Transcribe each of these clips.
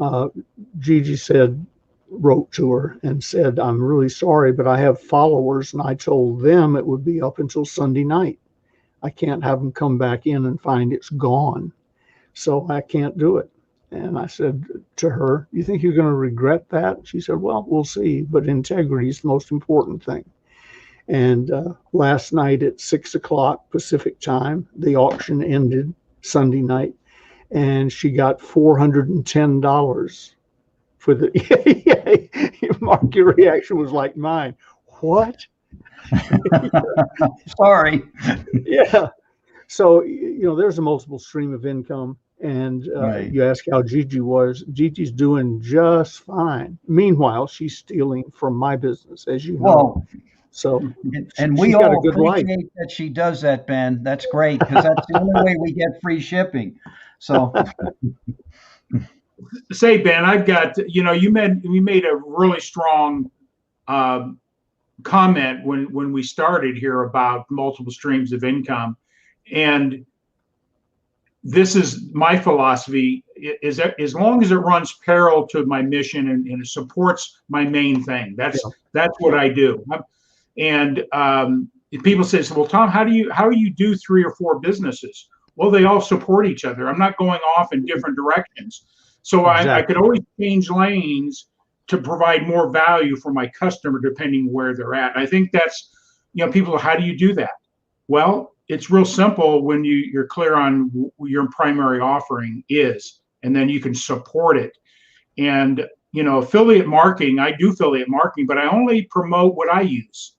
uh, Gigi wrote to her and said, I'm really sorry, but I have followers, and I told them it would be up until Sunday night. I can't have them come back in and find it's gone. So I can't do it. And I said to her, you think you're going to regret that? She said, well, we'll see, but integrity is the most important thing. And last night at 6 o'clock Pacific time, the auction ended Sunday night, and she got $410 for the. Yeah, Mark, your reaction was like mine. What? Sorry. Yeah. So, there's a multiple stream of income. And Right. you ask how Gigi was. Gigi's doing just fine. Meanwhile, she's stealing from my business, as you know. Well, So and she's we got a all good life. appreciate that she does that, Ben. That's great, because that's the only way we get free shipping. So Say, Ben, I've got, you made a really strong comment when we started here about multiple streams of income. And this is my philosophy, is that as long as it runs parallel to my mission and it supports my main thing, that's what I do. And people say, well, Tom, how do you do 3 or 4 businesses? Well, they all support each other. I'm not going off in different directions. So exactly. I could always change lanes to provide more value for my customer depending where they're at. I think that's, people, how do you do that? Well, it's real simple when you're clear on your primary offering is, and then you can support it. And, affiliate marketing, I do affiliate marketing, but I only promote what I use,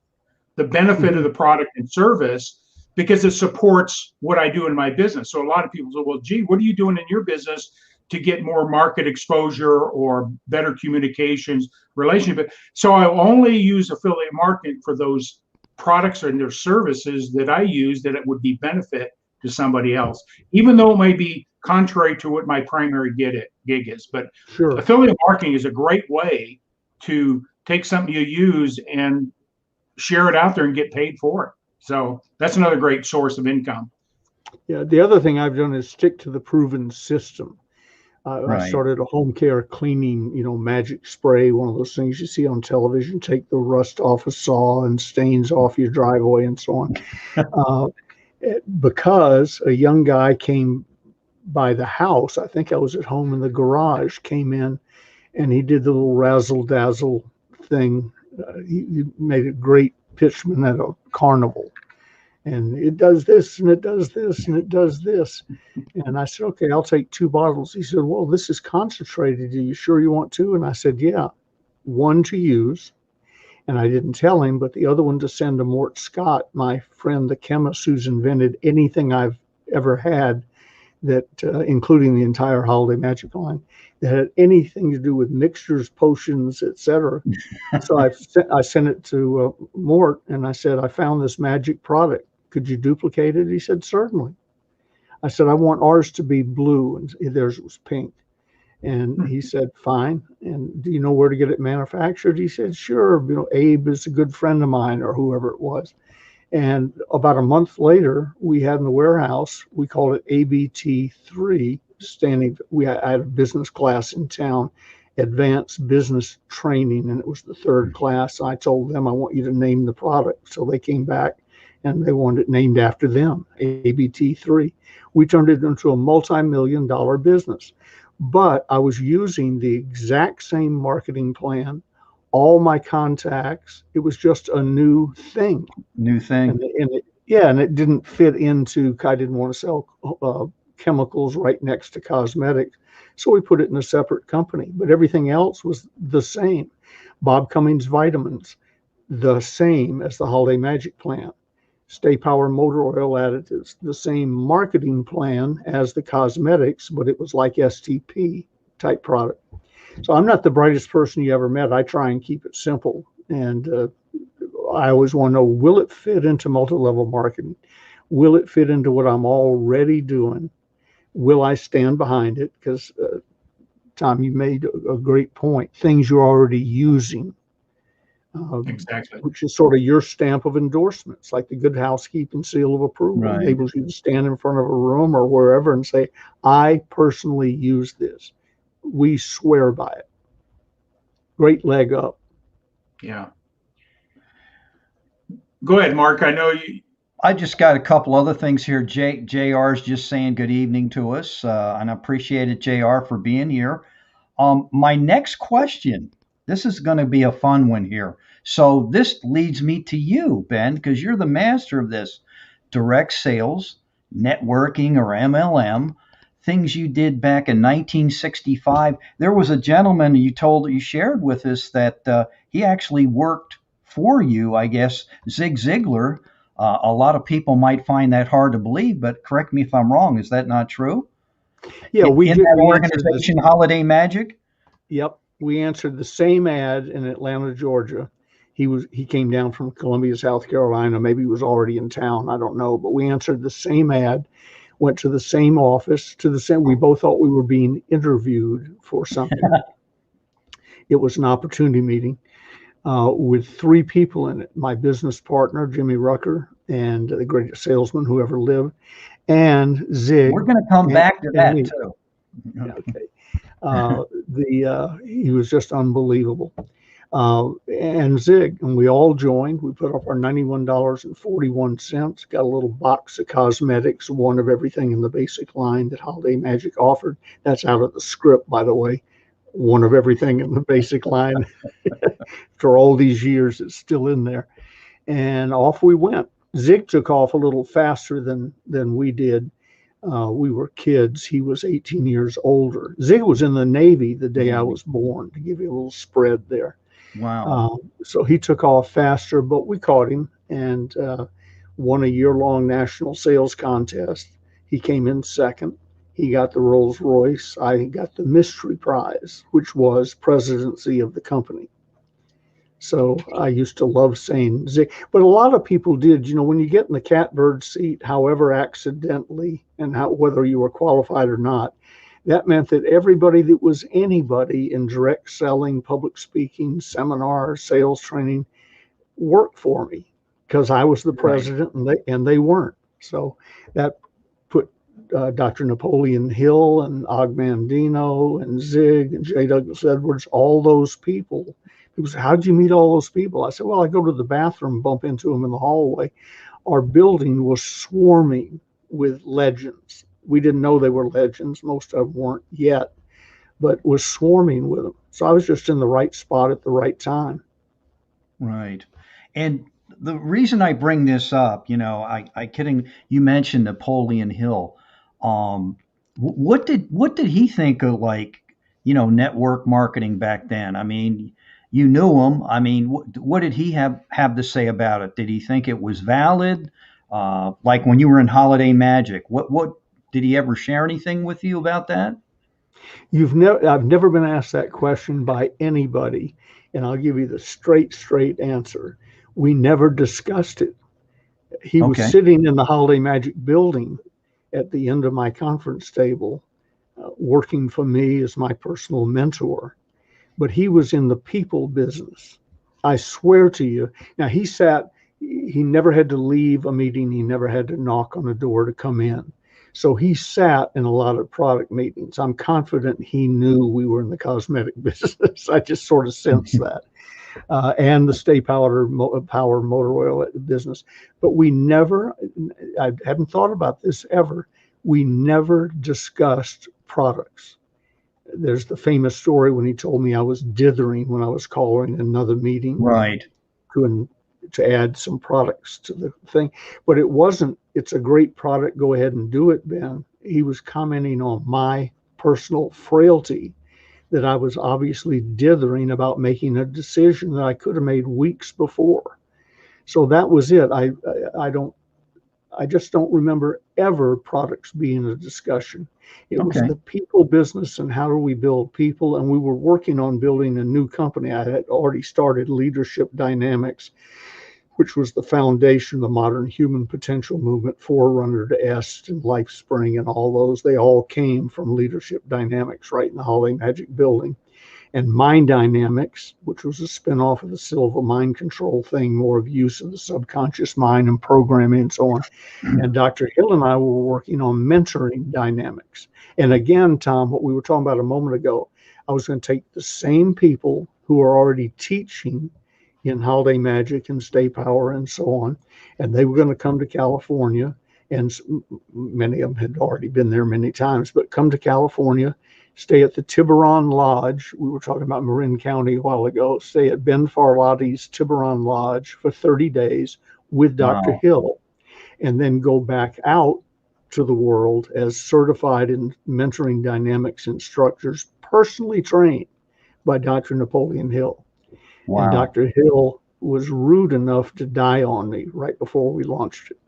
the benefit of the product and service, because it supports what I do in my business. So a lot of people say, well, gee, what are you doing in your business to get more market exposure or better communications relationship? So I only use affiliate marketing for those products and their services that I use that it would be benefit to somebody else, even though it may be contrary to what my primary gig is. But sure, affiliate marketing is a great way to take something you use and share it out there and get paid for it. So that's another great source of income. Yeah, the other thing I've done is stick to the proven system. Right. I started a home care cleaning, magic spray, one of those things you see on television, take the rust off a saw and stains off your driveway and so on. Because a young guy came by the house, I think I was at home in the garage, came in and he did the little razzle dazzle thing. He made a great pitchman at a carnival. And it does this, and it does this, and it does this. And I said, okay, I'll take 2 bottles. He said, well, this is concentrated. Are you sure you want 2? And I said, yeah, 1 to use. And I didn't tell him, but the other one to send to Mort Scott, my friend, the chemist who's invented anything I've ever had, that including the entire Holiday Magic line, that had anything to do with mixtures, potions, etc. So I sent it to Mort, and I said, I found this magic product. Could you duplicate it? He said, certainly. I said, I want ours to be blue, and theirs was pink. And he said, fine. And do you know where to get it manufactured? He said, sure. Abe is a good friend of mine, or whoever it was. And about a month later, we had in the warehouse, we called it ABT3, I had a business class in town, advanced business training, and it was the 3rd class. I told them, I want you to name the product. So they came back and they wanted it named after them, ABT3. We turned it into a multi-million-dollar business. But I was using the exact same marketing plan, all my contacts. It was just a new thing. New thing. And it didn't fit into, I didn't want to sell chemicals right next to cosmetics. So we put it in a separate company, but everything else was the same. Bob Cummings vitamins, the same as the Holiday Magic plan. Stay Power motor oil additives, the same marketing plan as the cosmetics, but it was like STP type product. So I'm not the brightest person you ever met. I try and keep it simple. And I always want to know, will it fit into multi-level marketing? Will it fit into what I'm already doing? Will I stand behind it? Because, Tom, you made a great point. Things you're already using. Exactly. Which is sort of your stamp of endorsements, like the Good Housekeeping seal of approval. Right. Enables you to stand in front of a room or wherever and say, I personally use this. we swear by it. Great leg up. Yeah. Go ahead, Mark. I know you. I just got a couple other things here. JR's just saying good evening to us, and I appreciate it, JR, for being here. My next question, this is going to be a fun one here. So this leads me to you, Ben, because you're the master of this. Direct sales, networking, or MLM, things you did back in 1965. There was a gentleman you shared with us that he actually worked for you, I guess, Zig Ziglar. A lot of people might find that hard to believe, but correct me if I'm wrong. Is that not true? Yeah, In that organization, Holiday Magic? Yep. We answered the same ad in Atlanta, Georgia. He came down from Columbia, South Carolina. Maybe he was already in town. I don't know. But we answered the same ad, went to the same office, we both thought we were being interviewed for something. It was an opportunity meeting with 3 people in it. My business partner, Jimmy Rucker, and the greatest salesman who ever lived, and Zig. We're going to come back to that too. Okay. He was just unbelievable. And Zig, and we all joined. We put up our $91.41, got a little box of cosmetics, one of everything in the basic line that Holiday Magic offered. That's out of the script, by the way. One of everything in the basic line. For all these years, it's still in there. And off we went. Zig took off a little faster than we did. We were kids. He was 18 years older. Zig was in the Navy the day I was born, to give you a little spread there. Wow. So he took off faster, but we caught him and won a year-long national sales contest. He came in second. He got the Rolls Royce. I got the mystery prize, which was presidency of the company. So I used to love saying Zig, but a lot of people did. When you get in the catbird seat, however accidentally, and whether you were qualified or not, that meant that everybody that was anybody in direct selling, public speaking, seminars, sales training worked for me because I was the president and they weren't. So that put Dr. Napoleon Hill and Og Mandino and Zig and J. Douglas Edwards, all those people. People said, "How'd you meet all those people?" I said, "Well, I go to the bathroom, bump into them in the hallway." Our building was swarming with legends. We didn't know they were legends. Most of them weren't yet, but was swarming with them. So I was just in the right spot at the right time. Right. And the reason I bring this up, you mentioned Napoleon Hill. What did he think of network marketing back then? I mean, you knew him. I mean, what did he have to say about it? Did he think it was valid? Like when you were in Holiday Magic, what did he ever share anything with you about that? I've never been asked that question by anybody, and I'll give you the straight answer. We never discussed it. He was sitting in the Holiday Magic building at the end of my conference table, working for me as my personal mentor. But he was in the people business. I swear to you. Now he never had to leave a meeting. He never had to knock on a door to come in. So he sat in a lot of product meetings. I'm confident he knew we were in the cosmetic business. I just sort of sensed that. And the Stay Power motor oil business. But I hadn't thought about this ever. We never discussed products. There's the famous story when he told me I was dithering when I was calling another meeting. Right. To add some products to the thing. But it wasn't, it's a great product, go ahead and do it, Ben. He was commenting on my personal frailty, that I was obviously dithering about making a decision that I could have made weeks before. So that was it. I just don't remember ever products being a discussion. It was the people business and how do we build people. And we were working on building a new company. I had already started Leadership Dynamics, which was the foundation of the modern human potential movement, forerunner to EST and LifeSpring and all those. They all came from Leadership Dynamics right in the Holiday Magic building. and Mind Dynamics, which was a spinoff of the Silva mind control thing, more of use of the subconscious mind and programming and so on. And Dr. Hill and I were working on mentoring dynamics. And again, Tom, what we were talking about a moment ago, I was going to take the same people who are already teaching in Holiday Magic and Stay Power and so on, and they were going to come to California, and many of them had already been there many times, but come to California, stay at the Tiburon Lodge. We were talking about Marin County a while ago. Stay at Ben Farlotti's Tiburon Lodge for 30 days with Dr. Hill, and then go back out to the world as certified in mentoring dynamics instructors, personally trained by Dr. Napoleon Hill. Wow. And Dr. Hill was rude enough to die on me right before we launched it.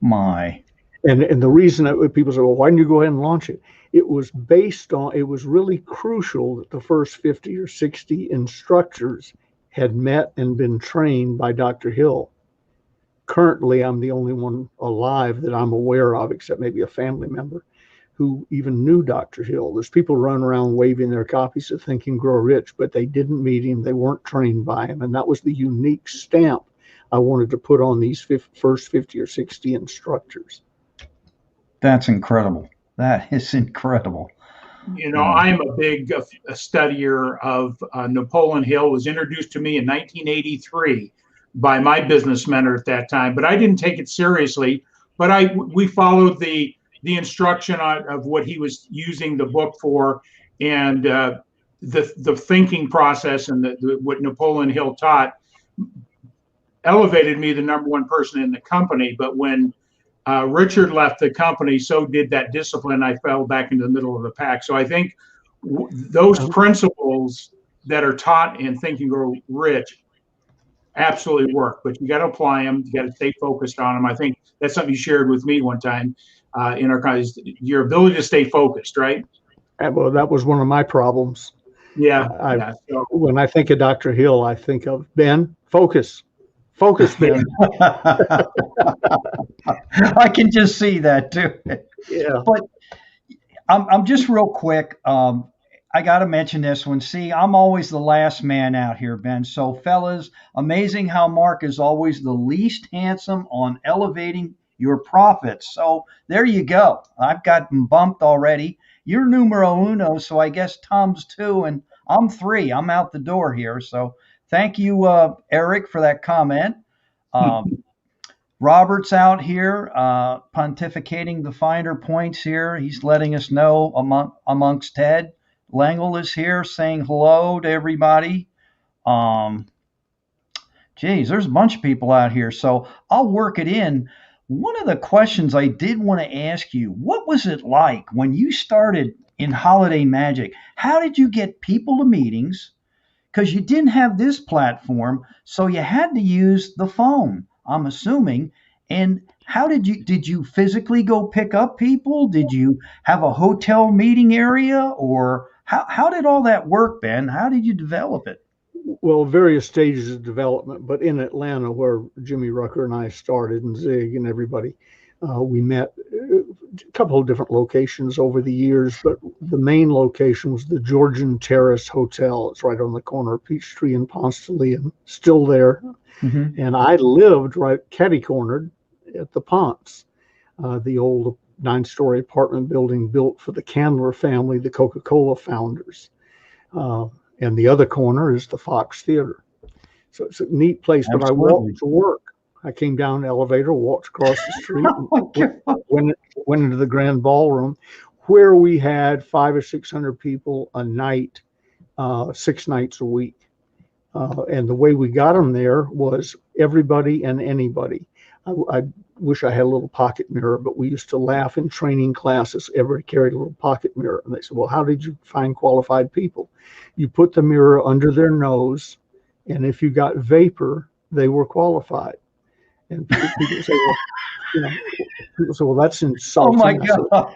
My. And the reason that people say, well, why didn't you go ahead and launch it? It was based on, it was really crucial that the first 50 or 60 instructors had met and been trained by Dr. Hill. Currently, I'm the only one alive that I'm aware of, except maybe a family member, who even knew Dr. Hill. There's people running around waving their copies of Think and Grow Rich, but they didn't meet him. They weren't trained by him. And that was the unique stamp I wanted to put on these first 50 or 60 instructors. That's incredible. That is incredible. You know, I'm a big studier of Napoleon Hill. Was introduced to me in 1983 by my business mentor at that time, but I didn't take it seriously. But we followed the instruction of what he was using the book for, and the thinking process and what Napoleon Hill taught elevated me the #1 person in the company. But when Richard left the company, so did that discipline. I fell back into the middle of the pack. So I think those principles that are taught in Think and Grow Rich absolutely work, but you got to apply them. You got to stay focused on them. I think that's something you shared with me one time in our conversation, your ability to stay focused, right? Well, that was one of my problems. Yeah. So, when I think of Dr. Hill, I think of Ben, focus. Focus, Ben. I can just see that too. Yeah. But I'm just real quick. I got to mention this one. See, I'm always the last man out here, Ben. So, fellas, amazing how Mark is always the least handsome on elevating your profits. So, there you go. I've gotten bumped already. You're numero uno, so I guess Tom's 2 and I'm 3. I'm out the door here. So, thank you, Eric, for that comment. Robert's out here pontificating the finer points here. He's letting us know amongst Ted. Langle is here saying hello to everybody. Geez, there's a bunch of people out here, so I'll work it in. One of the questions I did want to ask you, what was it like when you started in Holiday Magic? How did you get people to meetings? Because you didn't have this platform, so you had to use the phone, I'm assuming. And how did you physically go pick up people? Did you have a hotel meeting area, or how did all that work, Ben? How did you develop it? Well, various stages of development, but in Atlanta, where Jimmy Rucker and I started, and Zig and everybody, we met a couple of different locations over the years, but the main location was the Georgian Terrace Hotel. It's right on the corner of Peachtree and Ponce de Leon, still there. Mm-hmm. And I lived right catty-cornered at the Ponce, the old 9-story apartment building built for the Candler family, the Coca-Cola founders. And the other corner is the Fox Theater. So it's a neat place. Absolutely. But I walked to work. I came down the elevator, walked across the street, and went into the grand ballroom, where we had 500 or 600 people a night, 6 nights a week. And the way we got them there was everybody and anybody. I wish I had a little pocket mirror, but we used to laugh in training classes. Everybody carried a little pocket mirror. And they said, well, how did you find qualified people? You put the mirror under their nose, and if you got vapor, they were qualified. And people say, well, that's insulting. Oh, my God.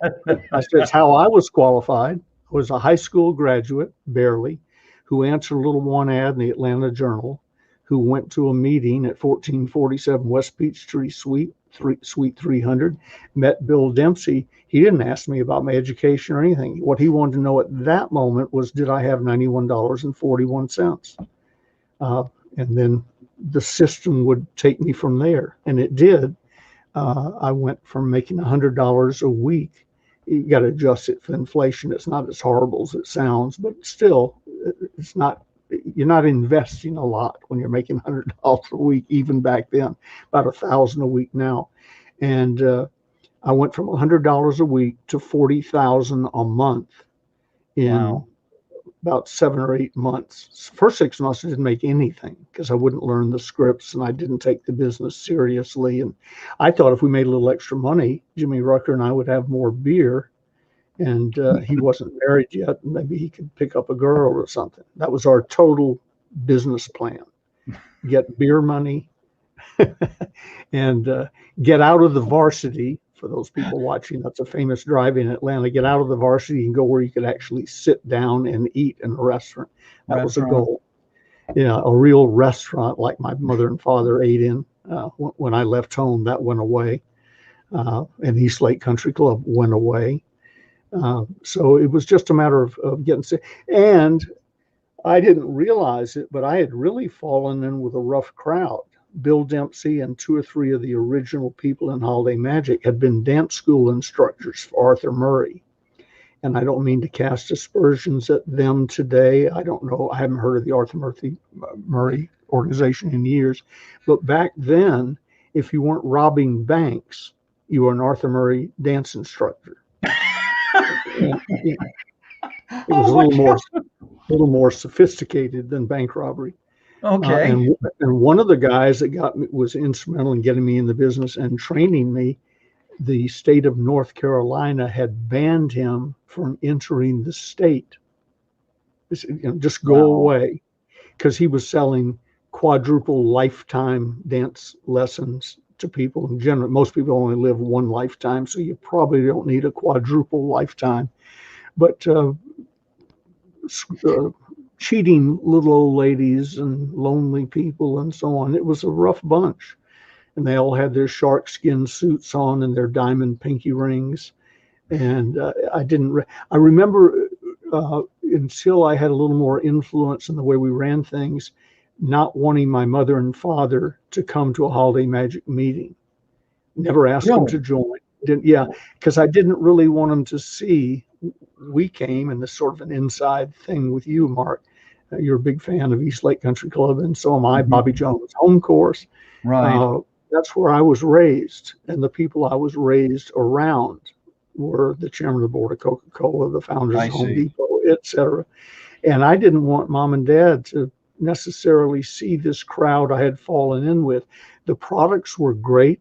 I said, it's how I was qualified. I was a high school graduate, barely, who answered a little one ad in the Atlanta Journal, who went to a meeting at 1447 West Peachtree Suite Suite 300, met Bill Dempsey. He didn't ask me about my education or anything. What he wanted to know at that moment was, did I have $91.41? And then the system would take me from there, and it did. I went from making $100 a week. You got to adjust it for inflation. It's not as horrible as it sounds, but still, it's not. You're not investing a lot when you're making $100 a week, even back then. About $1,000 a week now, and I went from $100 a week to $40,000 a month in Wow. about 7 or 8 months. First 6 months, I didn't make anything because I wouldn't learn the scripts and I didn't take the business seriously. And I thought if we made a little extra money, Jimmy Rucker and I would have more beer. And he wasn't married yet. Maybe he could pick up a girl or something. That was our total business plan. Get beer money and get out of the varsity. For those people watching, that's a famous drive in Atlanta. Get out of the varsity and go where you could actually sit down and eat in a restaurant. That was a goal. Yeah, a real restaurant like my mother and father ate in. When I left home, that went away. And East Lake Country Club went away. So it was just a matter of getting sick. And I didn't realize it, but I had really fallen in with a rough crowd. Bill Dempsey and 2 or 3 of the original people in Holiday Magic had been dance school instructors for Arthur Murray. And I don't mean to cast aspersions at them today. I don't know. I haven't heard of the Arthur Murray organization in years. But back then, if you weren't robbing banks, you were an Arthur Murray dance instructor. It was a little more sophisticated than bank robbery. Okay. And one of the guys that was instrumental in getting me in the business and training me, the state of North Carolina had banned him from entering the state. Just go away, because he was selling quadruple lifetime dance lessons to people. In general, most people only live one lifetime, so you probably don't need a quadruple lifetime. But cheating little old ladies and lonely people and so on. It was a rough bunch. And they all had their shark skin suits on and their diamond pinky rings. And I remember until I had a little more influence in the way we ran things, not wanting my mother and father to come to a Holiday Magic meeting. Never asked them to join. Because I didn't really want them to see. We came, and this sort of an inside thing with you, Mark. You're a big fan of East Lake Country Club, and so am I. Mm-hmm. Bobby Jones home course. Right. That's where I was raised, and the people I was raised around were the chairman of the board of Coca-Cola, the founders of Home Depot, etc. And I didn't want mom and dad to necessarily see this crowd I had fallen in with. The products were great.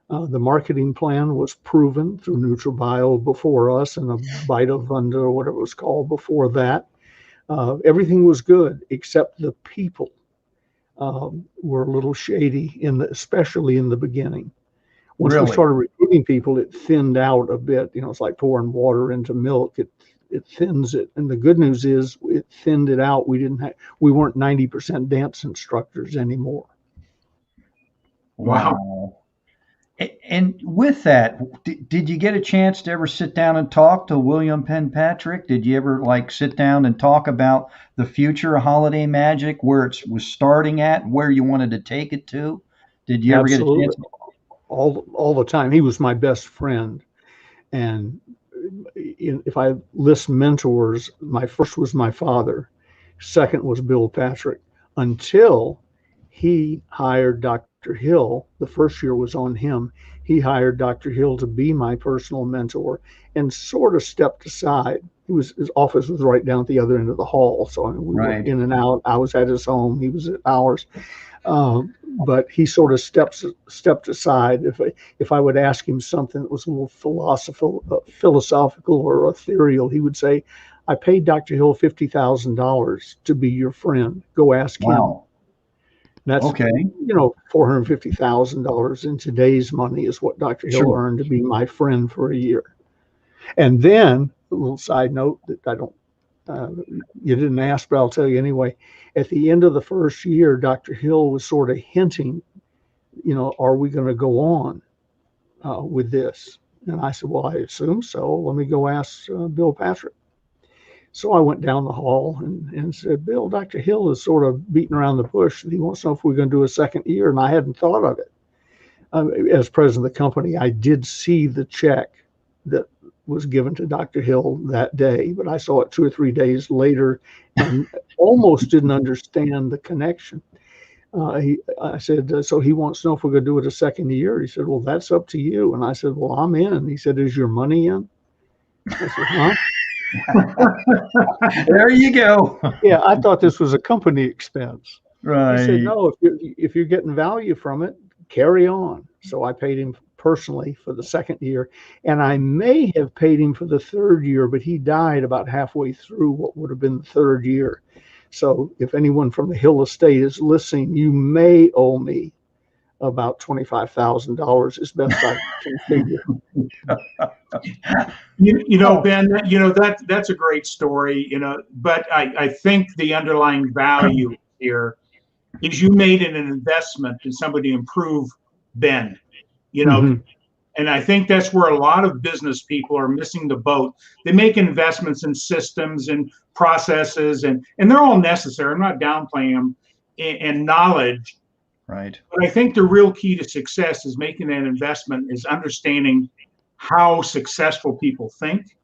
The marketing plan was proven through NutriBio before us, and a Vitavunda or whatever it was called before that. Everything was good except the people were a little shady, especially in the beginning. Once we started recruiting people, it thinned out a bit. It's like pouring water into milk. It thins it. And the good news is it thinned it out. We weren't 90% dance instructors anymore. Wow. And with that, did you get a chance to ever sit down and talk to William Penpatrick? Did you ever sit down and talk about the future of Holiday Magic, where it was starting at, where you wanted to take it to? Did you ever get a chance? All the time. He was my best friend. And if I list mentors, my first was my father. Second was Bill Patrick, until he hired Dr. Hill. The first year was on him. He hired Dr. Hill to be my personal mentor and sort of stepped aside. His office was right down at the other end of the hall. So we were in and out. I was at his home. He was at ours. But he sort of stepped aside. If I would ask him something that was a little philosophical or ethereal, he would say, I paid Dr. Hill $50,000 to be your friend. Go ask him. That's $450,000 in today's money is what Dr. Hill earned to be my friend for a year. And then a little side note that you didn't ask, but I'll tell you anyway. At the end of the first year, Dr. Hill was sort of hinting, are we going to go on? with this? And I said, well, I assume so. Let me go ask Bill Patrick. So I went down the hall and said, Bill, Dr. Hill is sort of beating around the bush. And he wants to know if we're going to do a second year. And I hadn't thought of it. As president of the company, I did see the check that was given to Dr. Hill that day, but I saw it 2 or 3 days later and almost didn't understand the connection. I said, so he wants to know if we're going to do it a second year. He said, well, that's up to you. And I said, well, I'm in. He said, is your money in? I said, huh? There you go. Yeah, I thought this was a company expense. Right. He said, no, if you're getting value from it, carry on. So I paid him personally for the second year, and I may have paid him for the third year, but he died about halfway through what would have been the third year. So if anyone from the Hill estate is listening, you may owe me about $25,000 as best I can figure. Ben, that's a great story, but I think the underlying value here is you made an investment in somebody to improve Ben, Mm-hmm. and I think that's where a lot of business people are missing the boat. They make investments in systems and processes, and they're all necessary. I'm not downplaying them, and knowledge. Right. But I think the real key to success is making that investment is understanding how successful people think,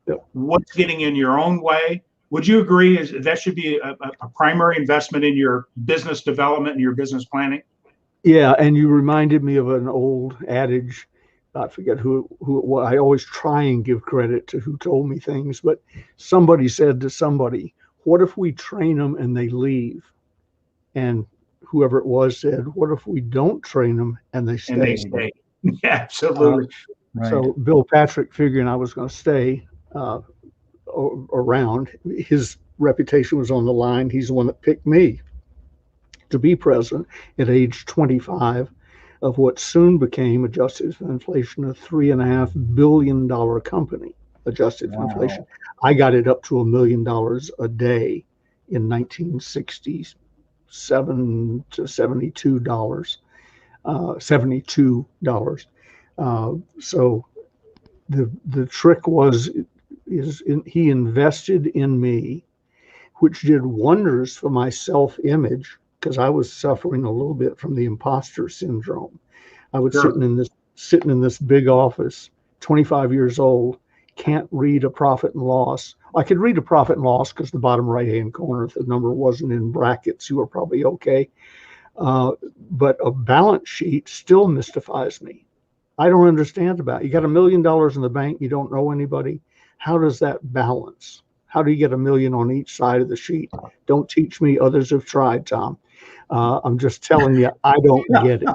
Yep. what's getting in your own way. Would you agree that should be a primary investment in your business development and your business planning? Yeah, and you reminded me of an old adage. I forget who it was. I always try and give credit to who told me things, but somebody said to somebody, what if we train them and they leave? And whoever it was said, what if we don't train them and they stay? And they stay. Yeah, absolutely. Right. So Bill Patrick, figuring I was going to stay around, his reputation was on the line. He's the one that picked me to be president at age 25 of what soon became, adjusted for inflation, a $3.5 billion company, adjusted for inflation. I got it up to $1 million a day in 1967 to $72. $72. So the trick he invested in me, which did wonders for my self-image, because I was suffering a little bit from the imposter syndrome. I was sitting in this big office, 25 years old, can't read a profit and loss. I could read a profit and loss because the bottom right-hand corner, if the number wasn't in brackets, you were probably okay. But a balance sheet still mystifies me. I don't understand about it. You got $1 million in the bank, you don't know anybody. How does that balance? How do you get $1 million on each side of the sheet? Don't teach me. Others have tried, Tom. I'm just telling you, I don't get it.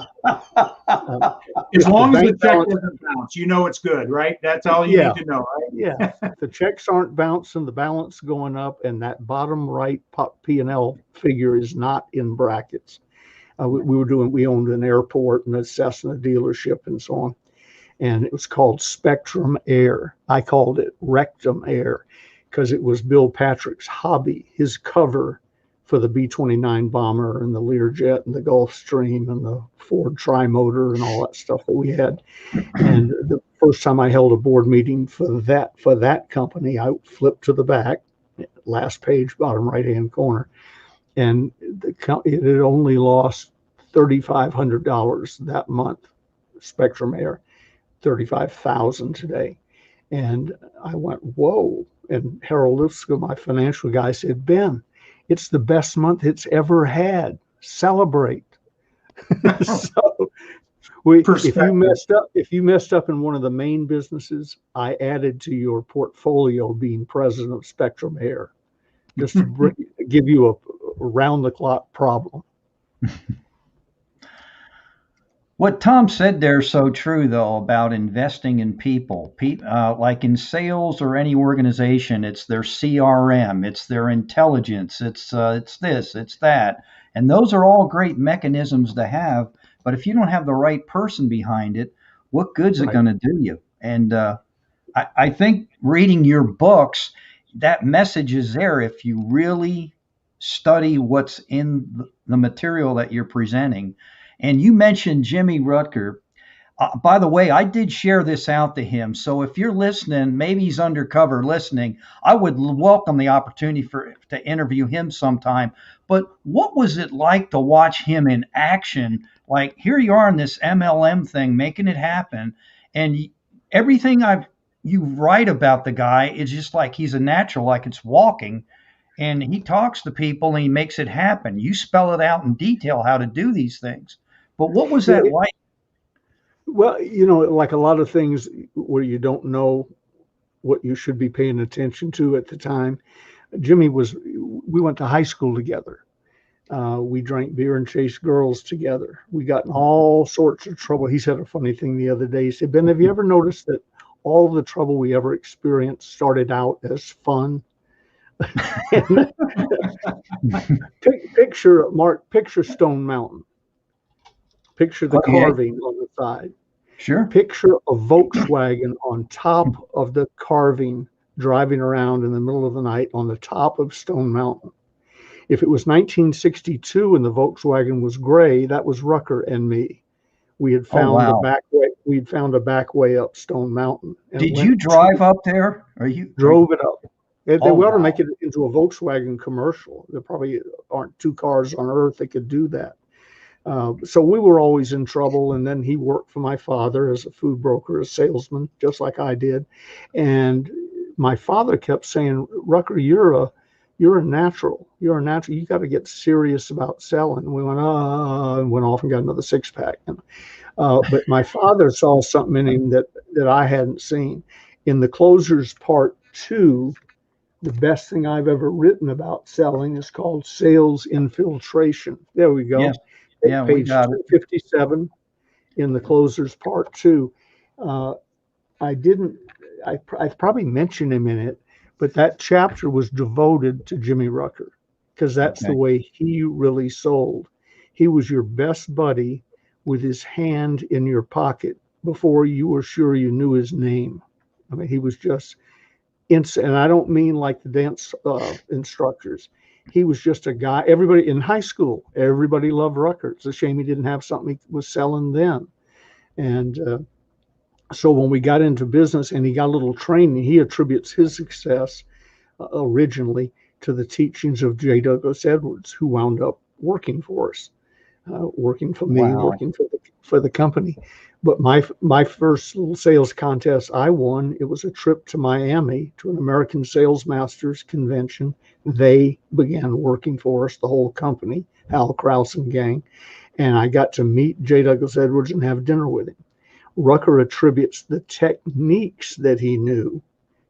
As long as the check doesn't bounce, it's good, right? That's all you need to know, right? Yeah. The checks aren't bouncing, the balance going up, and that bottom right P&L figure is not in brackets. We owned an airport and a Cessna dealership and so on. And it was called Spectrum Air. I called it Rectum Air because it was Bill Patrick's hobby, his cover for the B-29 bomber and the Learjet and the Gulfstream and the Ford Trimotor and all that stuff that we had. And the first time I held a board meeting for that company, I flipped to the back, last page, bottom right-hand corner. And it had only lost $3,500 that month, Spectrum Air, $35,000 today. And I went, whoa. And Harold Lipscomb, my financial guy, said, Ben, it's the best month it's ever had. Celebrate. So if you messed up in one of the main businesses, I added to your portfolio being president of Spectrum Air, just to give you a round the clock problem. What Tom said there is so true, though, about investing in people. Like in sales or any organization, it's their CRM, it's their intelligence, it's this, it's that. And those are all great mechanisms to have. But if you don't have the right person behind it, what good's it going to do you? And I think reading your books, that message is there if you really study what's in the material that you're presenting. And you mentioned Jimmy Rutger. By the way, I did share this out to him. So if you're listening, maybe he's undercover listening. I would welcome the opportunity to interview him sometime. But what was it like to watch him in action? Like here you are in this MLM thing, making it happen, and everything you write about the guy is just like he's a natural, like it's walking. And he talks to people and he makes it happen. You spell it out in detail how to do these things. But what was that like? Well, like a lot of things where you don't know what you should be paying attention to at the time. We went to high school together. We drank beer and chased girls together. We got in all sorts of trouble. He said a funny thing the other day. He said, Ben, have you ever noticed that all the trouble we ever experienced started out as fun? Picture Stone Mountain. Picture the carving on the side. Sure. Picture a Volkswagen on top of the carving, driving around in the middle of the night on the top of Stone Mountain. If it was 1962 and the Volkswagen was gray, that was Rucker and me. We had found a back way. We'd found a back way up Stone Mountain. Did you drive up there? Drove it up. They ought to make it into a Volkswagen commercial. There probably aren't two cars on earth that could do that. So we were always in trouble. And then he worked for my father as a food broker, a salesman, just like I did. And my father kept saying, Rucker, you're a natural. You're a natural. You got to get serious about selling. We went, and went off and got another 6-pack. But my father saw something in him that I hadn't seen. In the Closers Part 2, the best thing I've ever written about selling is called Sales Infiltration. There we go. Yes. Yeah, page 57 in the Closers Part 2. I probably mentioned him in it, but that chapter was devoted to Jimmy Rucker because that's the way he really sold. He was your best buddy with his hand in your pocket before you were sure you knew his name. I mean, he was just instant. And I don't mean like the dance instructors. He was just a guy. Everybody in high school, everybody loved Rucker. It's a shame he didn't have something he was selling then. And so when we got into business and he got a little training, he attributes his success originally to the teachings of J. Douglas Edwards, who wound up working for us, working for me, working for the company. But my first little sales contest I won, it was a trip to Miami to an American Sales Masters convention. They began working for us, the whole company, Hal Krause and gang. And I got to meet J. Douglas Edwards and have dinner with him. Rucker attributes the techniques that he knew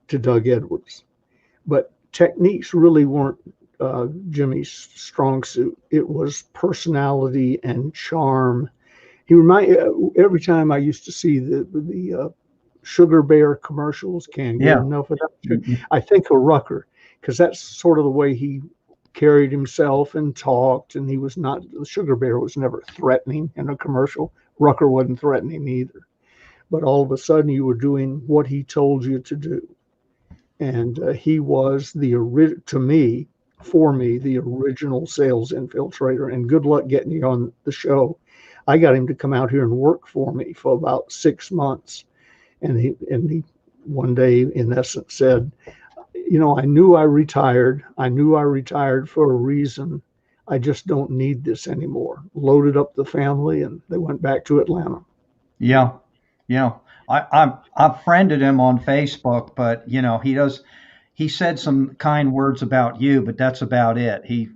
to Doug Edwards. But techniques really weren't Jimmy's strong suit. It was personality and charm. He every time I used to see the Sugar Bear commercials, can't get enough of that. I think of Rucker because that's sort of the way he carried himself and talked. And the Sugar Bear was never threatening in a commercial. Rucker wasn't threatening either. But all of a sudden you were doing what he told you to do. And he was for me, the original sales infiltrator. And good luck getting you on the show. I got him to come out here and work for me for about 6 months. And he one day, in essence, said, I knew I retired. I knew I retired for a reason. I just don't need this anymore. Loaded up the family and they went back to Atlanta. Yeah. I've friended him on Facebook, but he said some kind words about you, but that's about it. He's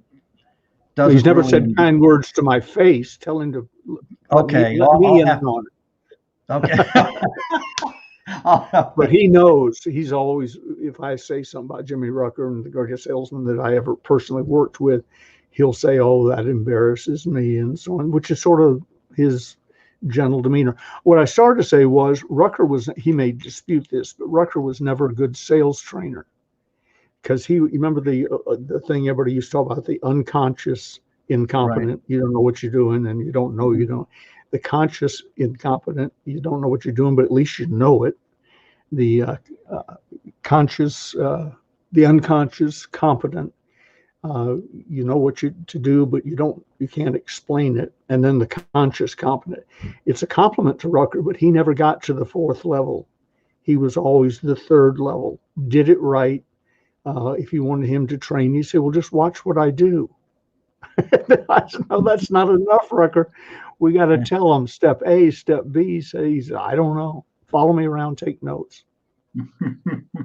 never said kind words to my face. Tell him to let me in on it. Okay. But he knows. He's always, if I say something about Jimmy Rucker and the greatest salesman that I ever personally worked with, he'll say, "Oh, that embarrasses me," and so on, which is sort of his gentle demeanor. What I started to say was he may dispute this, but Rucker was never a good sales trainer. Because you remember the thing everybody used to talk about, the unconscious incompetent. Right. You don't know what you're doing, and you don't know you don't. The conscious incompetent, you don't know what you're doing, but at least you know it. The unconscious competent, You know what to do, but you can't explain it. And then the conscious competent. It's a compliment to Rucker, but he never got to the fourth level. He was always the third level. Did it right. If you wanted him to train, you say, well, just watch what I do. I said, no, that's not enough, Rucker. We got to tell him step A, step B. He said, I don't know. Follow me around, take notes.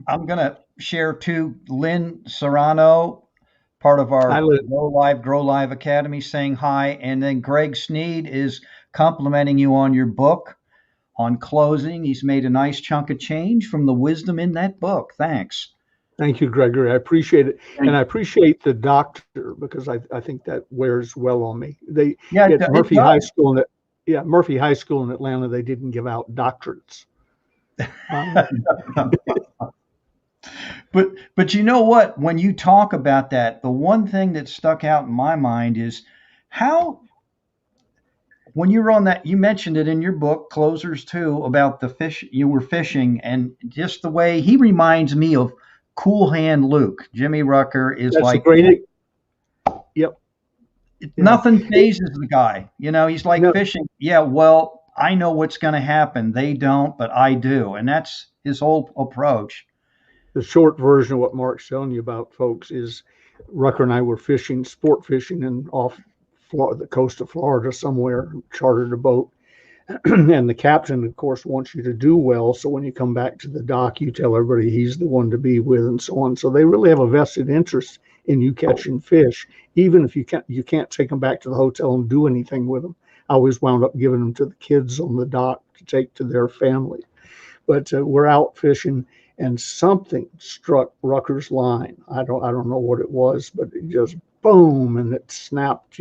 I'm going to share too. Lynn Serrano, part of our Grow Live Academy, saying hi. And then Greg Sneed is complimenting you on your book on closing. He's made a nice chunk of change from the wisdom in that book. Thanks. Thank you, Gregory. I appreciate it. And I appreciate the doctor, because I think that wears well on me. At Murphy High School in Atlanta, they didn't give out doctorates. But you know what? When you talk about that, the one thing that stuck out in my mind is how, when you were on that, you mentioned it in your book, Closers too, about the fish, you were fishing, and just the way he reminds me of Cool Hand Luke. Jimmy Rucker is Yep. Nothing phases the guy. He's like fishing. Yeah, well, I know what's going to happen. They don't, but I do. And that's his whole approach. The short version of what Mark's telling you about, folks, is Rucker and I were fishing, sport fishing, and off the coast of Florida somewhere, chartered a boat. And the captain, of course, wants you to do well. So when you come back to the dock, you tell everybody he's the one to be with, and so on. So they really have a vested interest in you catching fish, even if you can't take them back to the hotel and do anything with them. I always wound up giving them to the kids on the dock to take to their family. But we're out fishing, and something struck Rucker's line. I don't know what it was, but it just boom, and it snapped.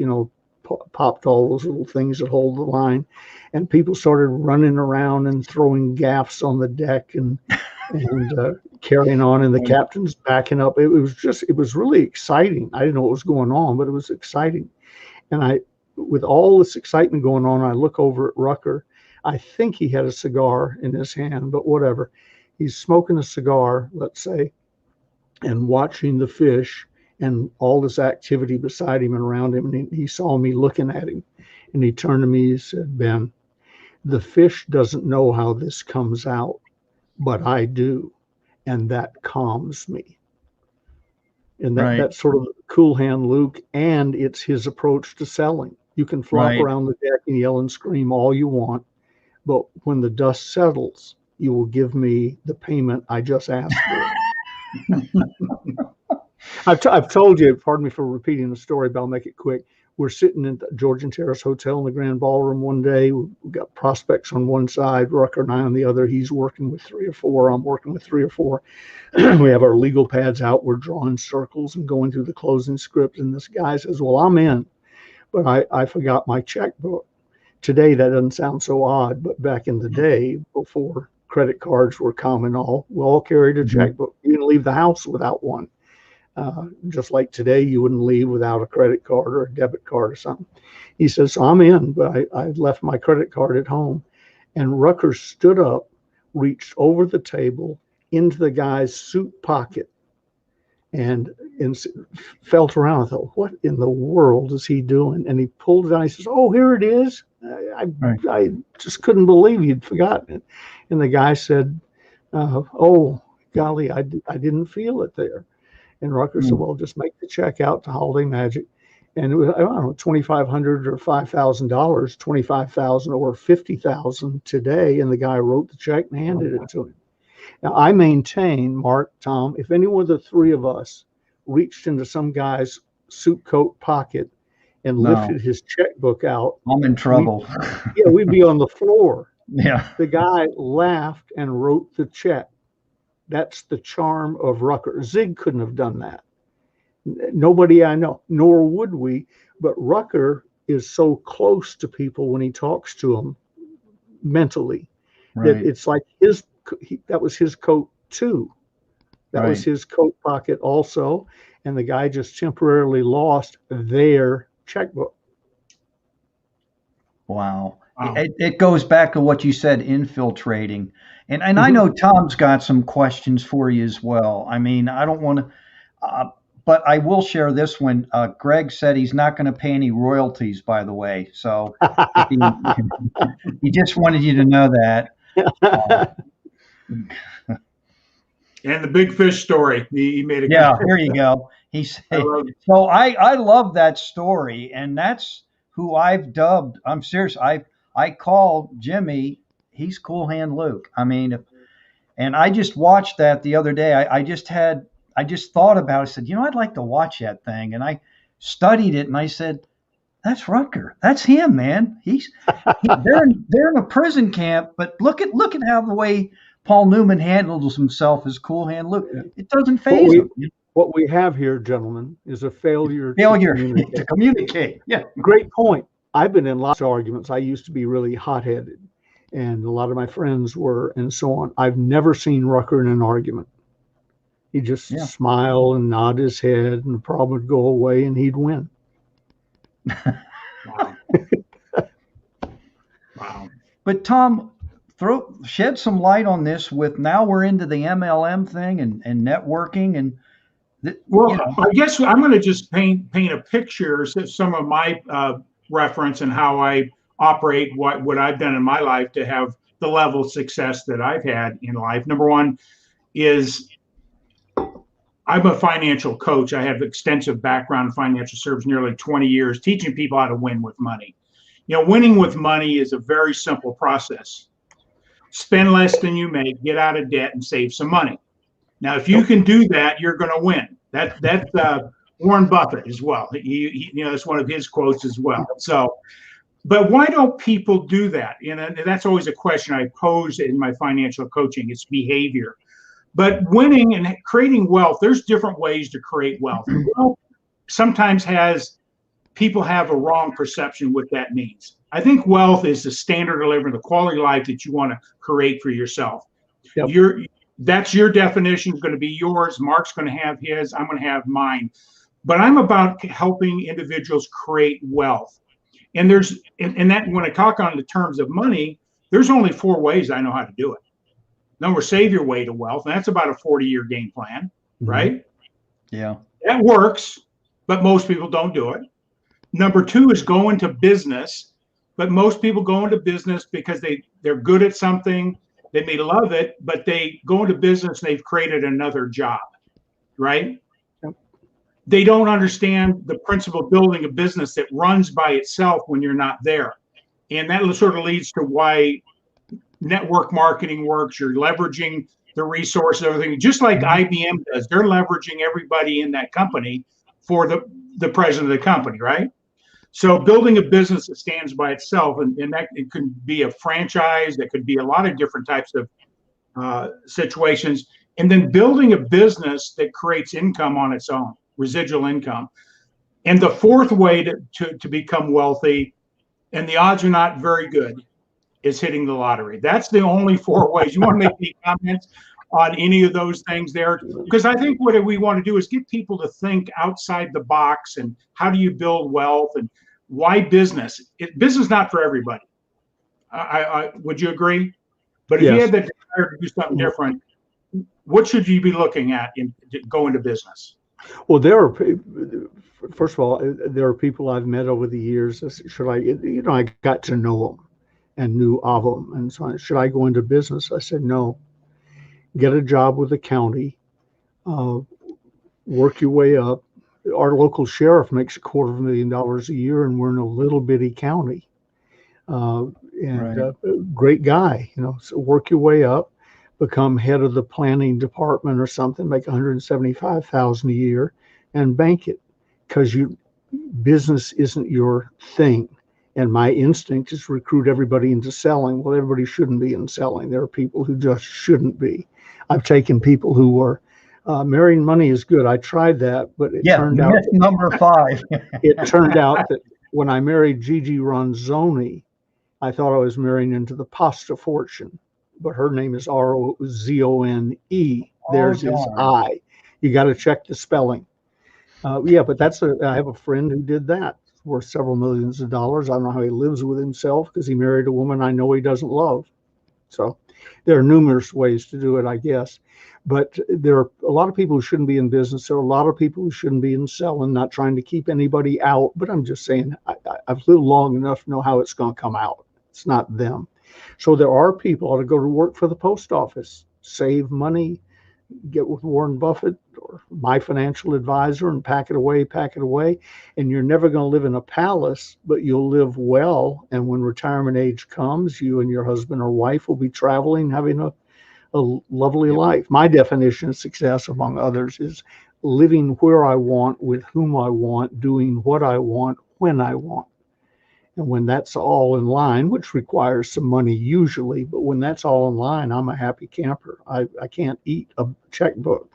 Popped all those little things that hold the line, and people started running around and throwing gaffs on the deck and carrying on, and the captain's backing up. It was really exciting. I didn't know what was going on, but it was exciting. And with all this excitement going on, I look over at Rucker. I think he had a cigar in his hand, but whatever. He's smoking a cigar, let's say, and watching the fish and all this activity beside him and around him. And he saw me looking at him, and he turned to me, he said, Ben, the fish doesn't know how this comes out, but I do. And that calms me. And that's sort of Cool Hand Luke, and it's his approach to selling. You can flop around the deck and yell and scream all you want, but when the dust settles, you will give me the payment I just asked for. I've told you, pardon me for repeating the story, but I'll make it quick. We're sitting in the Georgian Terrace Hotel in the Grand Ballroom one day. We've got prospects on one side, Rucker and I on the other. He's working with 3 or 4. I'm working with 3 or 4. We have our legal pads out. We're drawing circles and going through the closing script. And this guy says, well, I'm in, but I forgot my checkbook. Today, that doesn't sound so odd, but back in the day, before credit cards were common, we all carried a checkbook. You didn't leave the house without one. Just like today, you wouldn't leave without a credit card or a debit card or something. He says, so I'm in, but I left my credit card at home. And Rucker stood up, reached over the table into the guy's suit pocket, and felt around. I thought, what in the world is he doing? And he pulled it out. He says, oh, here it is. I just couldn't believe he'd forgotten it. And the guy said, oh, golly, I didn't feel it there. And Rucker said, well, just make the check out to Holiday Magic. And it was, I don't know, $2,500 or $5,000, $25,000 or $50,000 today. And the guy wrote the check and handed it to him. Now, I maintain, Mark, Tom, if any one of the 3 of us reached into some guy's suit coat pocket and lifted his checkbook out, I'm in trouble. We'd be on the floor. Yeah. The guy laughed and wrote the check. That's the charm of Rucker. Zig couldn't have done that. Nobody I know, nor would we. But Rucker is so close to people when he talks to them mentally that it's like that was his coat too. That was his coat pocket also. And the guy just temporarily lost their checkbook. Wow. It goes back to what you said, infiltrating. And I know Tom's got some questions for you as well. I mean, I don't want to, but I will share this one. Greg said he's not going to pay any royalties, by the way. So he just wanted you to know that. And the big fish story. He made a Yeah, here you go. He said, so I love that story, and that's who I've dubbed. I'm serious. I call Jimmy. He's Cool Hand Luke. I mean, and I just watched that the other day. I just thought about it. I said, I'd like to watch that thing, and I studied it, and I said, that's Rutger. That's him, man. They're in a prison camp, but look at how the way Paul Newman handles himself as Cool Hand Luke. It doesn't faze him. What we have here, gentlemen, is a failure to communicate. Yeah. Great point. I've been in lots of arguments. I used to be really hot-headed, and a lot of my friends were, and so on. I've never seen Rucker in an argument. He'd just smile and nod his head, and the problem would go away, and he'd win. Wow. Wow. But Tom, shed some light on this. With now we're into the MLM thing and networking and. I guess I'm going to just paint a picture, some of my reference and how I operate, what I've done in my life to have the level of success that I've had in life. Number one is I'm a financial coach. I have extensive background in financial services, nearly 20 years, teaching people how to win with money. Winning with money is a very simple process. Spend less than you make, get out of debt, and save some money. Now, if you can do that, you're going to win. That's Warren Buffett as well. That's one of his quotes as well. So, but why don't people do that? And that's always a question I pose in my financial coaching. It's behavior. But winning and creating wealth, there's different ways to create wealth. And wealth sometimes people have a wrong perception what that means. I think wealth is the standard of living, the quality of life that you want to create for yourself. Yep. That's your definition, is going to be yours. Mark's going to have his. I'm going to have mine. But I'm about helping individuals create wealth. And that when I talk on the terms of money, there's only 4 ways I know how to do it. Number, save your way to wealth. And that's about a 40-year game plan, right? Yeah. That works, but most people don't do it. Number 2 is go into business. But most people go into business because they're good at something. They may love it, but they go into business and they've created another job, right? Yep. They don't understand the principle of building a business that runs by itself when you're not there. And that sort of leads to why network marketing works. You're leveraging the resources, everything, just like IBM does. They're leveraging everybody in that company for the president of the company, right? So building a business that stands by itself, and that it could be a franchise, that could be a lot of different types of situations, and then building a business that creates income on its own, residual income. And the 4th way to become wealthy, and the odds are not very good, is hitting the lottery. That's the only 4 ways. You want to make any comments on any of those things there? Because I think what we want to do is get people to think outside the box, and how do you build wealth, and why business? Business is not for everybody. Would you agree? But if you had the desire to do something different, what should you be looking at in going to business? Well, first of all, there are people I've met over the years. I got to know them and knew of them. And so should I go into business? I said, no. Get a job with the county, work your way up. Our local sheriff makes $250,000 a year, and we're in a little bitty county. Great guy, so work your way up, become head of the planning department or something, make $175,000 a year, and bank it, because business isn't your thing. And my instinct is recruit everybody into selling. Well, everybody shouldn't be in selling. There are people who just shouldn't be. I've taken people who were marrying money is good. I tried that, but it turned out number 5. It turned out that when I married Gigi Ronzoni, I thought I was marrying into the pasta fortune, but her name is Rozone. There's his I. You got to check the spelling. But I have a friend who did that, worth several millions of dollars. I don't know how he lives with himself, because he married a woman I know he doesn't love. So There are numerous ways to do it, I guess. But there are a lot of people who shouldn't be in business. There are a lot of people who shouldn't be in selling, not trying to keep anybody out. But I'm just saying, I've lived long enough to know how it's going to come out. It's not them. So there are people that go to work for the post office, save money, get with Warren Buffett or my financial advisor and pack it away. And you're never going to live in a palace, but you'll live well. And when retirement age comes, you and your husband or wife will be traveling, having a lovely life. My definition of success, among others, is living where I want, with whom I want, doing what I want, when I want. And when that's all in line, which requires some money usually, but when that's all in line, I'm a happy camper. I can't eat a checkbook.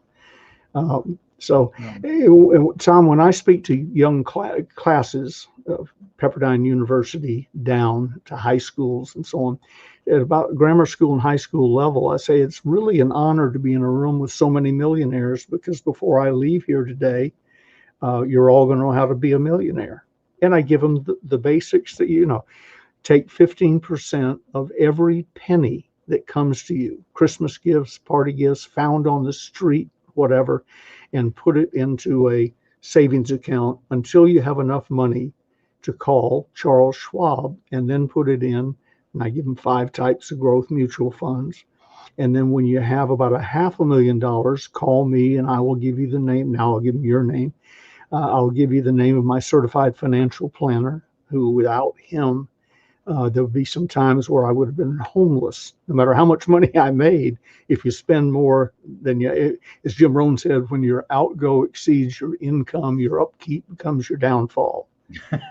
Tom, when I speak to young classes of Pepperdine University down to high schools and so on, at about grammar school and high school level, I say it's really an honor to be in a room with so many millionaires, because before I leave here today, you're all going to know how to be a millionaire. And I give them the basics that, take 15% of every penny that comes to you, Christmas gifts, party gifts, found on the street, whatever, and put it into a savings account until you have enough money to call Charles Schwab, and then put it in. And I give them 5 types of growth mutual funds. And then when you have about $500,000, call me and I will give you the name. Now I'll give them your name. I'll give you the name of my certified financial planner, who without him, there would be some times where I would have been homeless. No matter how much money I made, if you spend more than you, as Jim Rohn said, when your outgo exceeds your income, your upkeep becomes your downfall.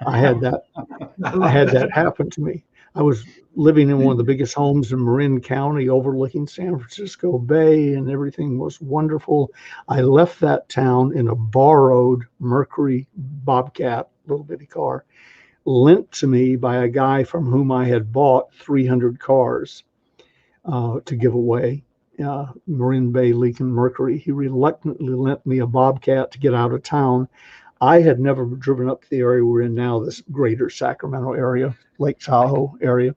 I had that happen to me. I was living in one of the biggest homes in Marin County, overlooking San Francisco Bay, and everything was wonderful. I left that town in a borrowed Mercury Bobcat, little bitty car, lent to me by a guy from whom I had bought 300 cars to give away. Marin Bay, Lincoln Mercury. He reluctantly lent me a Bobcat to get out of town. I had never driven up to the area we're in now, this greater Sacramento area, Lake Tahoe area.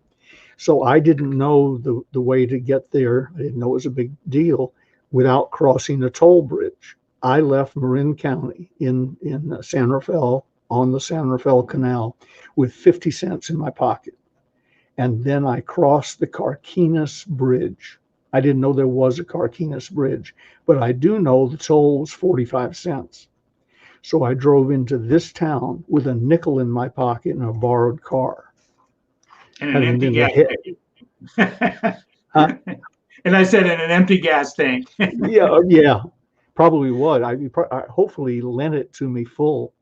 So I didn't know the way to get there. I didn't know it was a big deal without crossing a toll bridge. I left Marin County in San Rafael, on the San Rafael Canal, with 50 cents in my pocket. And then I crossed the Carquinez Bridge. I didn't know there was a Carquinez Bridge, but I do know the toll was 45 cents. So I drove into this town with a nickel in my pocket and a borrowed car. And an empty gas tank. Huh? And I said, in an empty gas tank. yeah, probably would. I hopefully lent it to me full.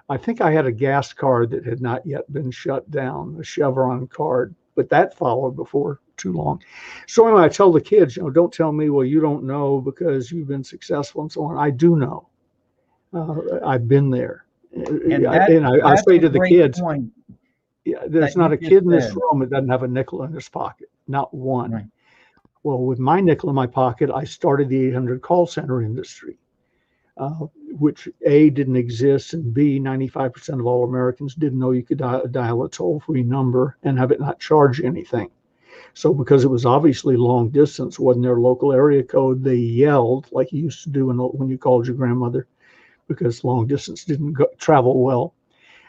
I think I had a gas card that had not yet been shut down, a Chevron card, but that followed before too long. So anyway, I tell the kids, don't tell me, well, you don't know because you've been successful and so on. I do know. I've been there. And I say to the kids, there's not a kid in this room that doesn't have a nickel in his pocket, not one. Right. Well, with my nickel in my pocket, I started the 800 call center industry, which A, didn't exist, and B, 95% of all Americans didn't know you could dial a toll-free number and have it not charge anything. So because it was obviously long distance, wasn't their local area code, they yelled like you used to do when you called your grandmother, because long distance didn't travel well.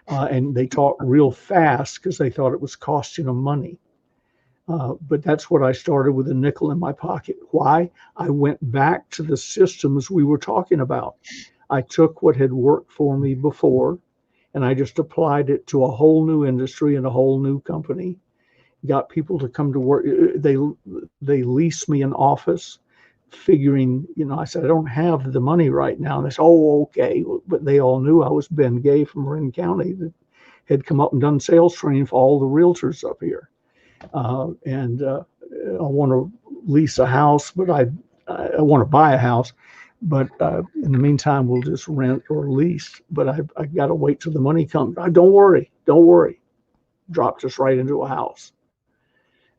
And they talked real fast because they thought it was costing them money. But that's what I started, with a nickel in my pocket. Why? I went back to the systems we were talking about. I took what had worked for me before, and I just applied it to a whole new industry and a whole new company. Got people to come to work. They leased me an office, figuring, I said, I don't have the money right now. And they said, oh, okay. But they all knew I was Ben Gay from Marin County that had come up and done sales training for all the realtors up here. And I want to lease a house, but I want to buy a house. But in the meantime, we'll just rent or lease. But I got to wait till the money comes. Don't worry. Dropped us right into a house.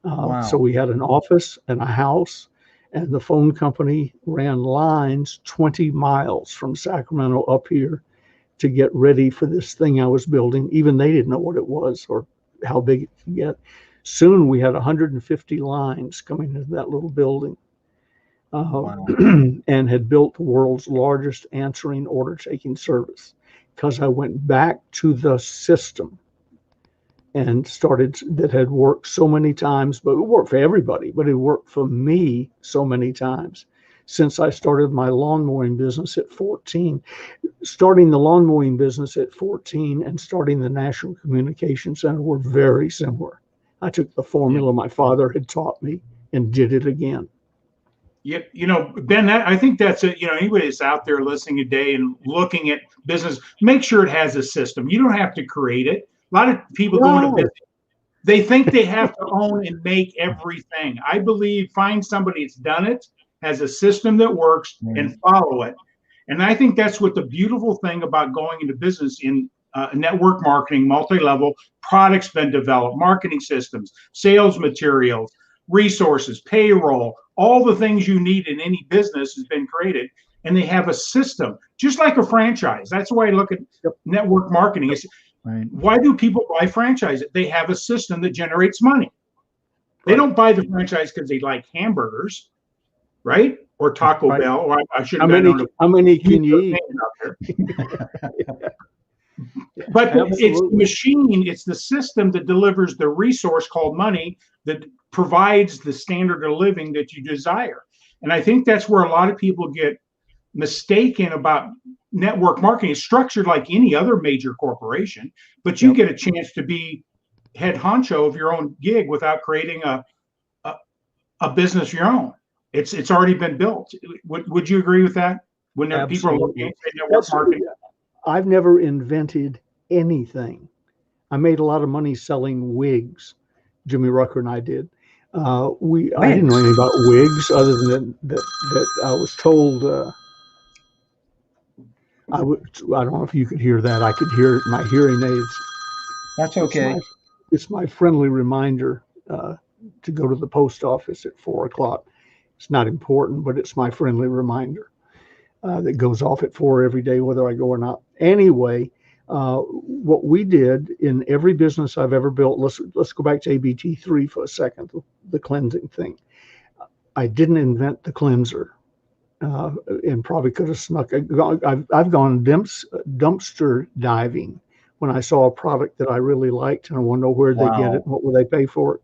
Wow. So we had an office and a house, and the phone company ran lines 20 miles from Sacramento up here to get ready for this thing I was building. Even they didn't know what it was or how big it could get. Soon we had 150 lines coming into that little building, Wow. and had built the world's largest answering order taking service because I went back to the system and started that had worked so many times, but it worked for everybody, but it worked for me so many times since I started my lawn mowing business at 14. Starting the lawn mowing business at 14 and starting the National Communication Center were very similar. I took the formula my father had taught me and did it again. Yeah, Ben, I think that's it. Anybody that's out there listening today and looking at business, make sure it has a system. You don't have to create it. A lot of people go into business, they think they have to own and make everything. I believe find somebody that's done it, has a system that works, and follow it. And I think that's what the beautiful thing about going into business in network marketing, multi-level, products been developed, marketing systems, sales materials, resources, payroll, all the things you need in any business has been created. And they have a system, just like a franchise. That's why I look at network marketing. Why do people buy franchises? They have a system that generates money. They don't buy the franchise because they like hamburgers, right? Or Taco Bell. Or I should have known. How many can you eat? But it's the machine, it's the system that delivers the resource called money that provides the standard of living that you desire. And I think that's where a lot of people get mistaken about network marketing. It's structured like any other major corporation, but you get a chance to be head honcho of your own gig without creating a business of your own. It's already been built. Would you agree with that? When people are looking at network marketing? I've never invented anything. I made a lot of money selling wigs. Jimmy Rucker and I did. I didn't know anything about wigs other than that I was told. I don't know if you could hear that. I could hear my hearing aids. That's okay. It's my friendly reminder to go to the post office at 4:00. It's not important, but it's my friendly reminder that goes off at 4 every day, whether I go or not. Anyway, what we did in every business I've ever built, let's go back to ABT3 for a second, the cleansing thing. I didn't invent the cleanser, and probably could have snuck. I've gone dumpster diving when I saw a product that I really liked and I want to know where they get it and what will they pay for it.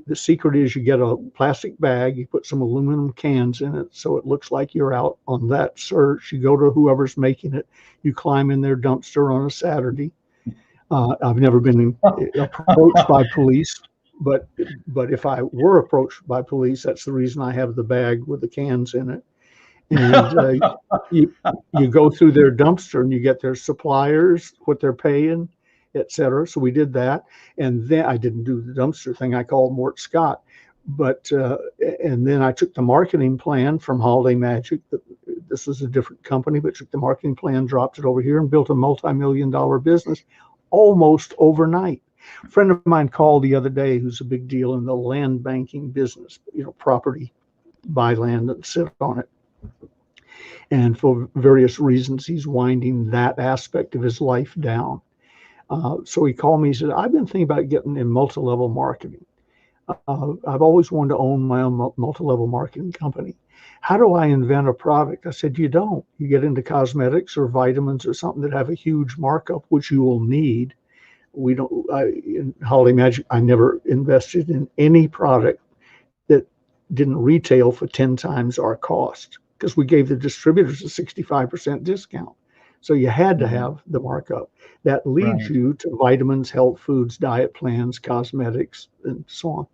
The secret is you get a plastic bag, you put some aluminum cans in it so it looks like you're out on that search. You go to whoever's making it, you climb in their dumpster on a Saturday. I've never been approached by police, but if I were approached by police, that's the reason I have the bag with the cans in it. And you go through their dumpster and you get their suppliers, what they're paying, etc. So we did that, and then I didn't do the dumpster thing. I called Mort Scott, but and then I took the marketing plan from Holiday Magic. This was a different company, but took the marketing plan, dropped it over here, and built a multi-million-dollar business almost overnight. A friend of mine called the other day, who's a big deal in the land banking business. Property, buy land and sit on it. And for various reasons, he's winding that aspect of his life down. So he called me, he said, I've been thinking about getting in multi-level marketing. I've always wanted to own my own multi-level marketing company. How do I invent a product? I said, you don't. You get into cosmetics or vitamins or something that have a huge markup, which you will need. We don't, in Holiday Magic, I never invested in any product that didn't retail for 10 times our cost because we gave the distributors a 65% discount. So you had to have the markup. That leads you to vitamins, health foods, diet plans, cosmetics, and so on.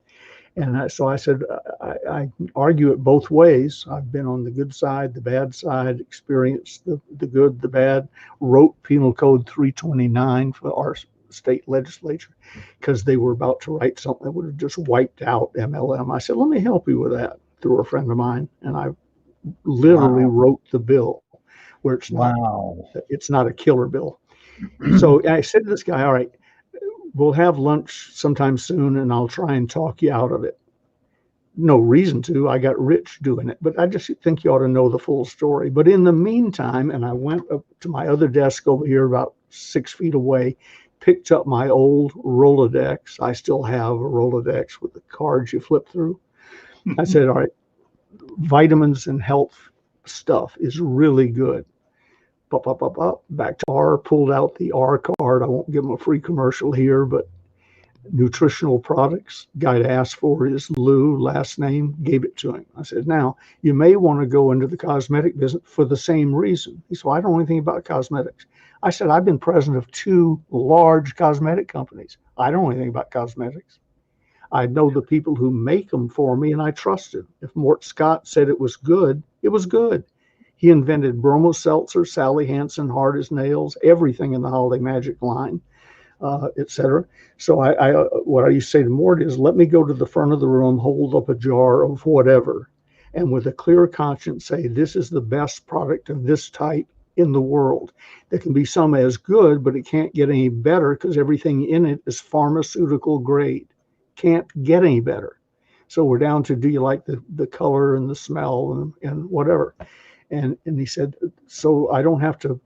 And so I said, I argue it both ways. I've been on the good side, the bad side, experienced the good, the bad, wrote Penal Code 329 for our state legislature because they were about to write something that would have just wiped out MLM. I said, let me help you with that through a friend of mine. And I literally wrote the bill where it's not a killer bill. So I said to this guy, all right, we'll have lunch sometime soon and I'll try and talk you out of it. No reason to. I got rich doing it, but I just think you ought to know the full story. But in the meantime, and I went up to my other desk over here about 6 feet away, picked up my old Rolodex. I still have a Rolodex with the cards you flip through. I said, all right, vitamins and health stuff is really good. Back to R, pulled out the R card. I won't give them a free commercial here, but nutritional products. Guy to ask for is Lou, last name, gave it to him. I said, now, you may want to go into the cosmetic business for the same reason. He said, well, I don't know anything about cosmetics. I said, I've been president of 2 large cosmetic companies. I don't know anything about cosmetics. I know the people who make them for me, and I trusted. If Mort Scott said it was good, it was good. He invented Bromo Seltzer, Sally Hansen, Hard as Nails, everything in the Holiday Magic line, etc. So what I used to say to Mort is, let me go to the front of the room, hold up a jar of whatever, and with a clear conscience say, this is the best product of this type in the world. There can be some as good, but it can't get any better because everything in it is pharmaceutical grade. Can't get any better. So we're down to, do you like the color and the smell and whatever. And he said, so I don't have to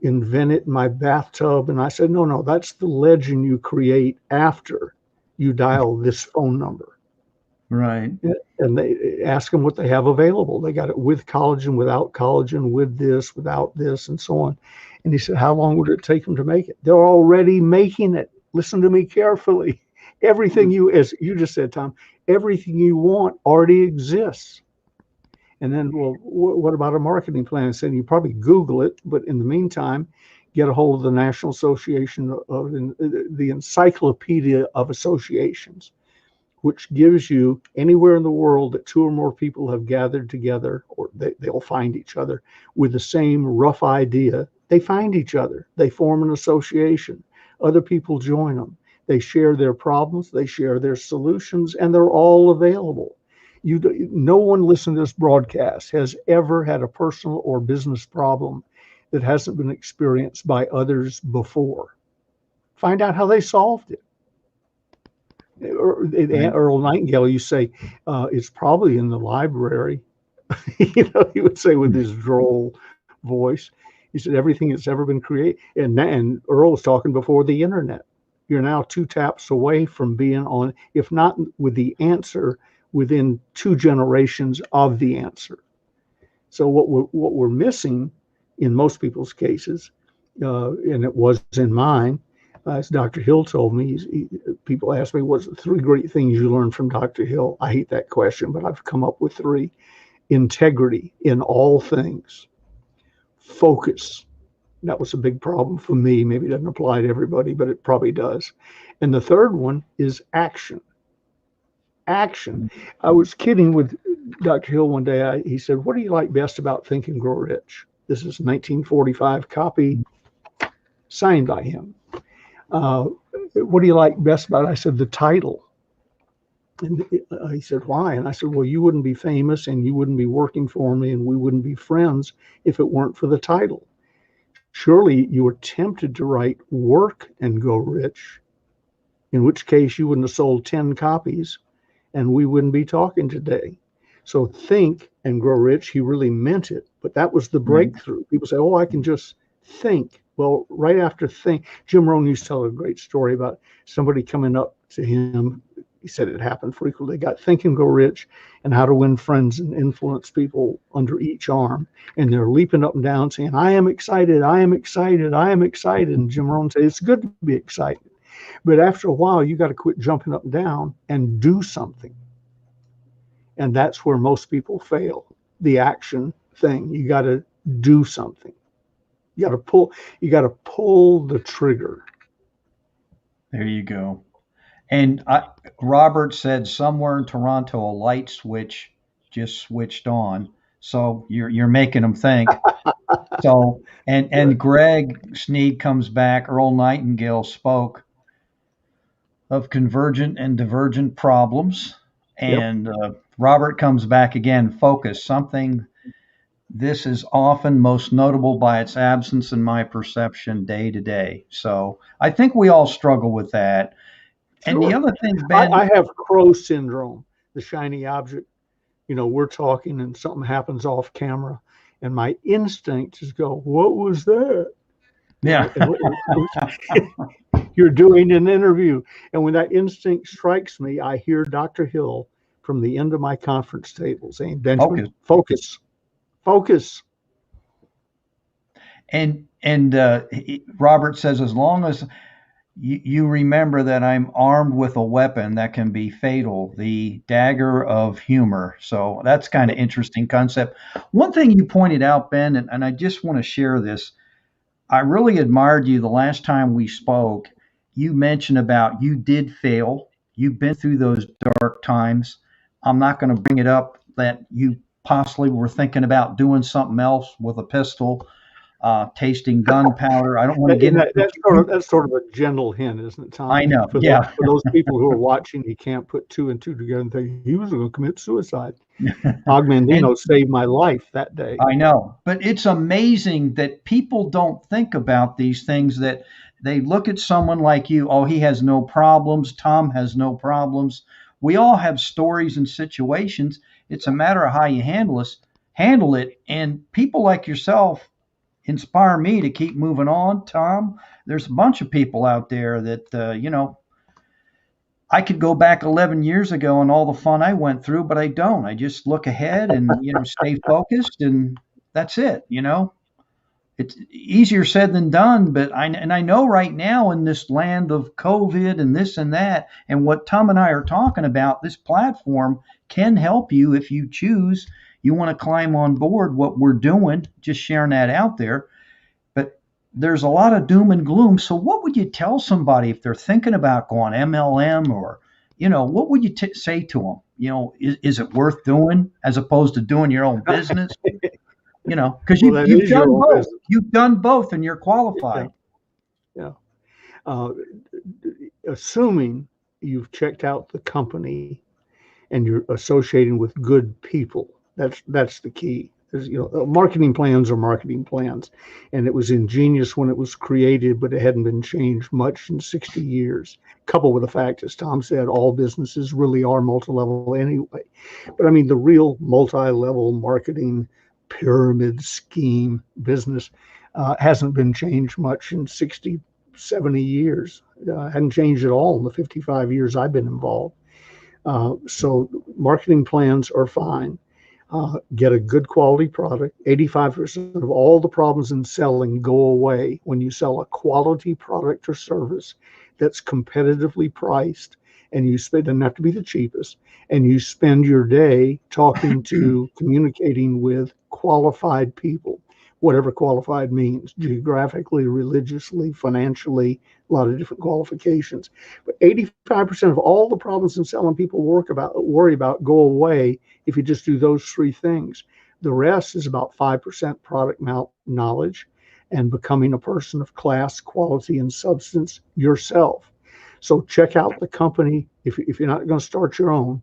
invent it in my bathtub. And I said, no, that's the legend you create after you dial this phone number. Right. And they ask them what they have available. They got it with collagen, without collagen, with this, without this, and so on. And he said, how long would it take them to make it? They're already making it. Listen to me carefully. Everything as you just said, Tom, everything you want already exists. And then, well, what about a marketing plan? I said, you probably Google it, but in the meantime, get a hold of the National Association of the Encyclopedia of Associations, which gives you anywhere in the world that 2 or more people have gathered together, or they'll find each other with the same rough idea. They find each other. They form an association. Other people join them. They share their problems. They share their solutions, and they're all available. No one listening to this broadcast has ever had a personal or business problem that hasn't been experienced by others before. Find out how they solved it. Earl Nightingale, you say, it's probably in the library. He would say with his droll voice. He said, everything that's ever been created. And Earl was talking before the internet. You're now 2 taps away from being on, if not with the answer, within 2 generations of the answer. So what we're missing in most people's cases, and it was in mine, as Dr. Hill told me, people ask me, what's the 3 great things you learned from Dr. Hill? I hate that question, but I've come up with 3. Integrity in all things. Focus. That was a big problem for me. Maybe it doesn't apply to everybody, but it probably does. And the third one is action. Action. I was kidding with Dr. Hill one day. He said, what do you like best about Think and Grow Rich? This is 1945 copy signed by him. What do you like best about it? I said, the title. And he said, why? And I said, well, you wouldn't be famous and you wouldn't be working for me and we wouldn't be friends if it weren't for the title. Surely you were tempted to write Work and Go Rich, in which case you wouldn't have sold 10 copies and we wouldn't be talking today. So Think and Grow Rich, he really meant it, but that was the breakthrough. People say, oh, I can just think. Well, right after Think, Jim Rohn used to tell a great story about somebody coming up to him. He said it happened frequently. Got Think and Grow Rich and How to Win Friends and Influence People under each arm. And they're leaping up and down saying, I am excited, I am excited, I am excited. And Jim Rohn said, it's good to be excited. But after a while, you got to quit jumping up and down and do something. And that's where most people fail. The action thing. You got to do something. You got to pull the trigger. There you go. And Robert said somewhere in Toronto, a light switch just switched on. So you're making them think. So and Greg Sneed comes back. Earl Nightingale spoke of convergent and divergent problems. And Robert comes back again. Focus. Something. This is often most notable by its absence in my perception day to day. So I think we all struggle with that. And the other thing, Ben, I have Crow syndrome, the shiny object. We're talking and something happens off camera, and my instinct is go, "What was that?" Yeah. You're doing an interview. And when that instinct strikes me, I hear Dr. Hill from the end of my conference table saying, Benjamin, focus, focus. And Robert says, as long as you remember that I'm armed with a weapon that can be fatal, the dagger of humor. So that's kind of interesting concept. One thing you pointed out, Ben, and I just want to share this. I really admired you the last time we spoke. You mentioned about you did fail. You've been through those dark times. I'm not going to bring it up that you possibly were thinking about doing something else with a pistol, tasting gunpowder. I don't want to get into that's sort of a gentle hint, isn't it, Tom? I know. For those people who are watching, you can't put two and two together and think he was going to commit suicide. Ogmandino saved my life that day. I know, but it's amazing that people don't think about these things, that they look at someone like you, oh, he has no problems, Tom has no problems. We all have stories and situations. It's a matter of how you handle it. And people like yourself inspire me to keep moving on. Tom, there's a bunch of people out there that, I could go back 11 years ago and all the fun I went through, but I don't. I just look ahead and, stay focused, and that's it. It's easier said than done, but I know right now in this land of COVID and this and that, and what Tom and I are talking about, this platform can help you if you choose. You want to climb on board what we're doing, just sharing that out there. But there's a lot of doom and gloom. So what would you tell somebody if they're thinking about going MLM, or, what would you say to them? Is it worth doing as opposed to doing your own business? Because you've done both. Business. You've done both, and you're qualified. Yeah. Assuming you've checked out the company and you're associating with good people, that's the key. Marketing plans are marketing plans, and it was ingenious when it was created, but it hadn't been changed much in 60 years. Coupled with the fact, as Tom said, all businesses really are multi-level anyway. But I mean, the real multi-level marketing pyramid scheme business hasn't been changed much in 60, 70 years. Hadn't changed at all in the 55 years I've been involved. So marketing plans are fine. Get a good quality product. 85% of all the problems in selling go away when you sell a quality product or service that's competitively priced, and you spend, doesn't have to be the cheapest, and you spend your day talking to, communicating with qualified people, whatever qualified means, geographically, religiously, financially, a lot of different qualifications. But 85% of all the problems in selling people worry about go away if you just do those three things. The rest is about 5% product knowledge and becoming a person of class, quality, and substance yourself. So check out the company if you're not going to start your own,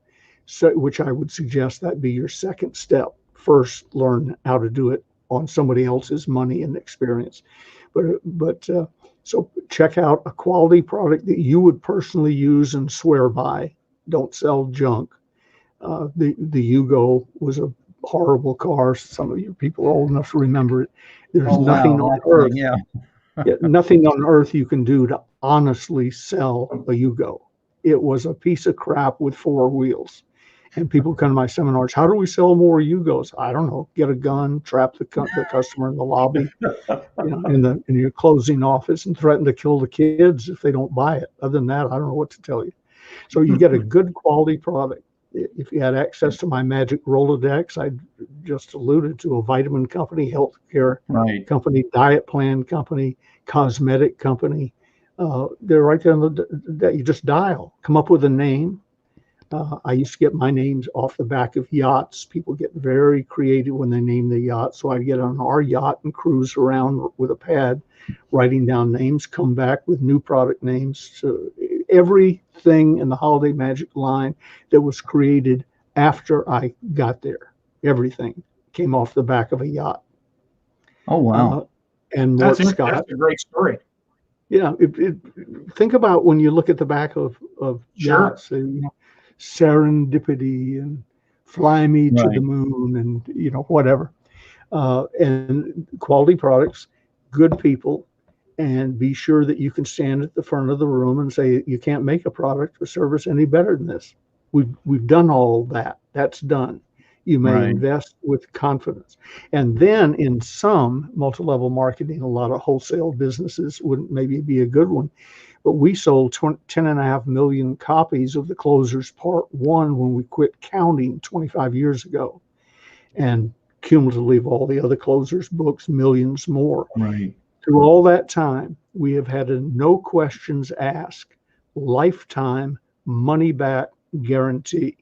which I would suggest that be your second step. First, learn how to do it on somebody else's money and experience. So check out a quality product that you would personally use and swear by. Don't sell junk. The Yugo was a horrible car. Some of you people are old enough to remember it. There's nothing on earth. Nothing on earth you can do to honestly sell a Yugo. It was a piece of crap with four wheels. And people come to my seminars, how do we sell more Yugos? I don't know. Get a gun, trap the customer in the lobby, in your closing office, and threaten to kill the kids if they don't buy it. Other than that, I don't know what to tell you. So you get a good quality product. If you had access to my magic Rolodex, I just alluded to a vitamin company, healthcare company, diet plan company, cosmetic company. They're right there that you just dial. Come up with a name. I used to get my names off the back of yachts. People get very creative when they name the yacht. So I get on our yacht and cruise around with a pad, writing down names, come back with new product names. So everything in the Holiday Magic line that was created after I got there, everything came off the back of a yacht. Oh, wow. And Mort Scott. That's a great story. Yeah. Think about when you look at the back of yachts, serendipity and fly me to the moon and whatever, and quality products, good people, and be sure that you can stand at the front of the room and say you can't make a product or service any better than this. We've done all that. That's done. You may Right. invest with confidence. And then in some multi-level marketing, a lot of wholesale businesses wouldn't maybe be a good one. But we sold 10.5 million copies of the Closers Part 1 when we quit counting 25 years ago. And cumulatively of all the other Closers books, millions more. Right. Through all that time, we have had a no questions asked, lifetime money back guarantee.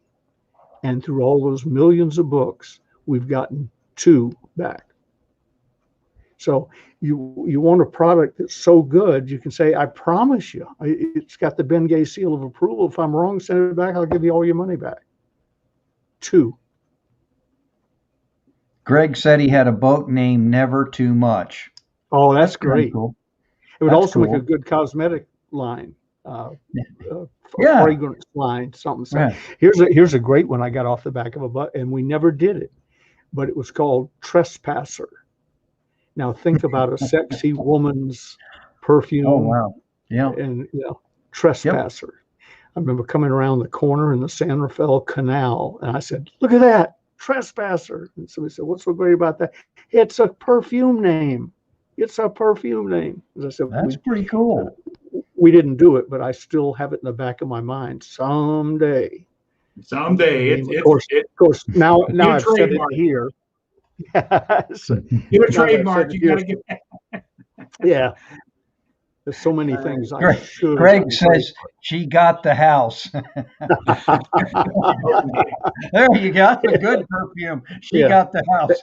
And through all those millions of books, we've gotten 2 back. So you want a product that's so good, you can say, I promise you, it's got the Bengay seal of approval. If I'm wrong, send it back. I'll give you all your money back. 2. Greg said he had a book named Never Too Much. Oh, that's great. Cool. It would That's also cool. make a good cosmetic line, Yeah. fragrance line, something. Yeah. Here's a great one I got off the back of a book, and we never did it, but it was called Trespasser. Now think about a sexy woman's perfume. Oh, wow. Yeah. And Trespasser. I remember coming around the corner in the San Rafael Canal, and I said, "Look at that, Trespasser!" And somebody said, "What's so great about that?" It's a perfume name. It's a perfume name. As I said, That's pretty cool. We didn't do it, but I still have it in the back of my mind. Someday. Of course. Now I've said it trademark. here. So, You're a now that I've trademark. said You it got to here, get. yeah. There's so many things I Greg, should. Greg says she got the house. There you got the good perfume. She Yeah. got the house.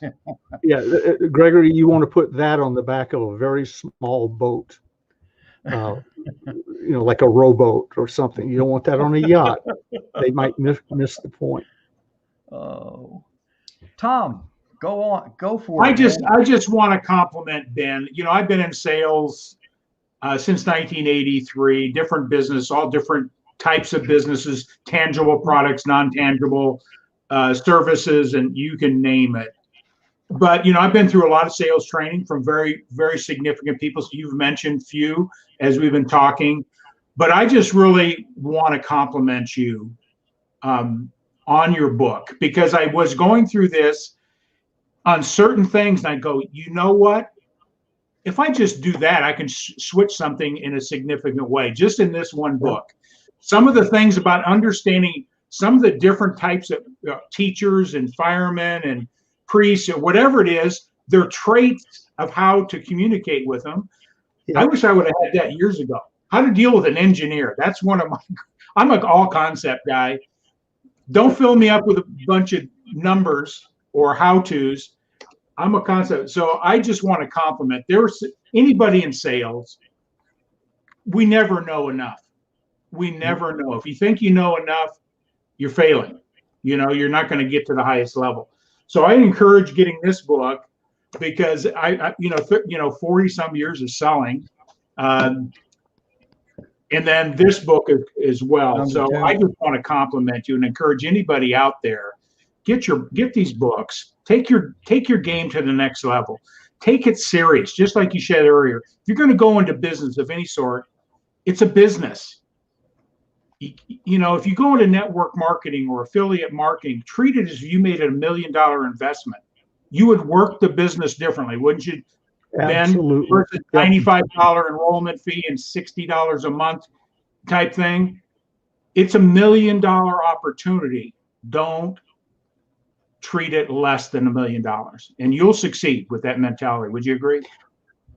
Yeah, Gregory, you want to put that on the back of a very small boat, like a rowboat or something. You don't want that on a yacht. They might miss the point. Oh, Tom, go on, go for I it. just want to compliment Ben. I've been in sales since 1983, different business, all different types of businesses, tangible products, non-tangible services, and you can name it. But, I've been through a lot of sales training from very, very significant people. So you've mentioned few as we've been talking, but I just really want to compliment you on your book, because I was going through this on certain things and I go, you know what? If I just do that, I can switch something in a significant way, just in this one book. Some of the things about understanding some of the different types of teachers and firemen and priests or whatever it is, their traits of how to communicate with them. Yeah. I wish I would have had that years ago. How to deal with an engineer. That's one of I'm an all concept guy. Don't fill me up with a bunch of numbers or how-tos. I'm a concept. So I just want to compliment. There's anybody in sales, we never know enough. We never know. If you think you know enough, you're failing. You're not going to get to the highest level. So I encourage getting this book, because I 40 some years of selling, and then this book as well. So I just want to compliment you and encourage anybody out there, get these books, take your game to the next level, take it serious. Just like you said earlier, if you're going to go into business of any sort, it's a business. If you go into network marketing or affiliate marketing, treat it as if you made a $1 million investment. You would work the business differently, wouldn't you, Absolutely. Ben? Versus $95 enrollment fee and $60 a month type thing. It's $1 million opportunity. Don't treat it less than $1 million, and you'll succeed with that mentality. Would you agree?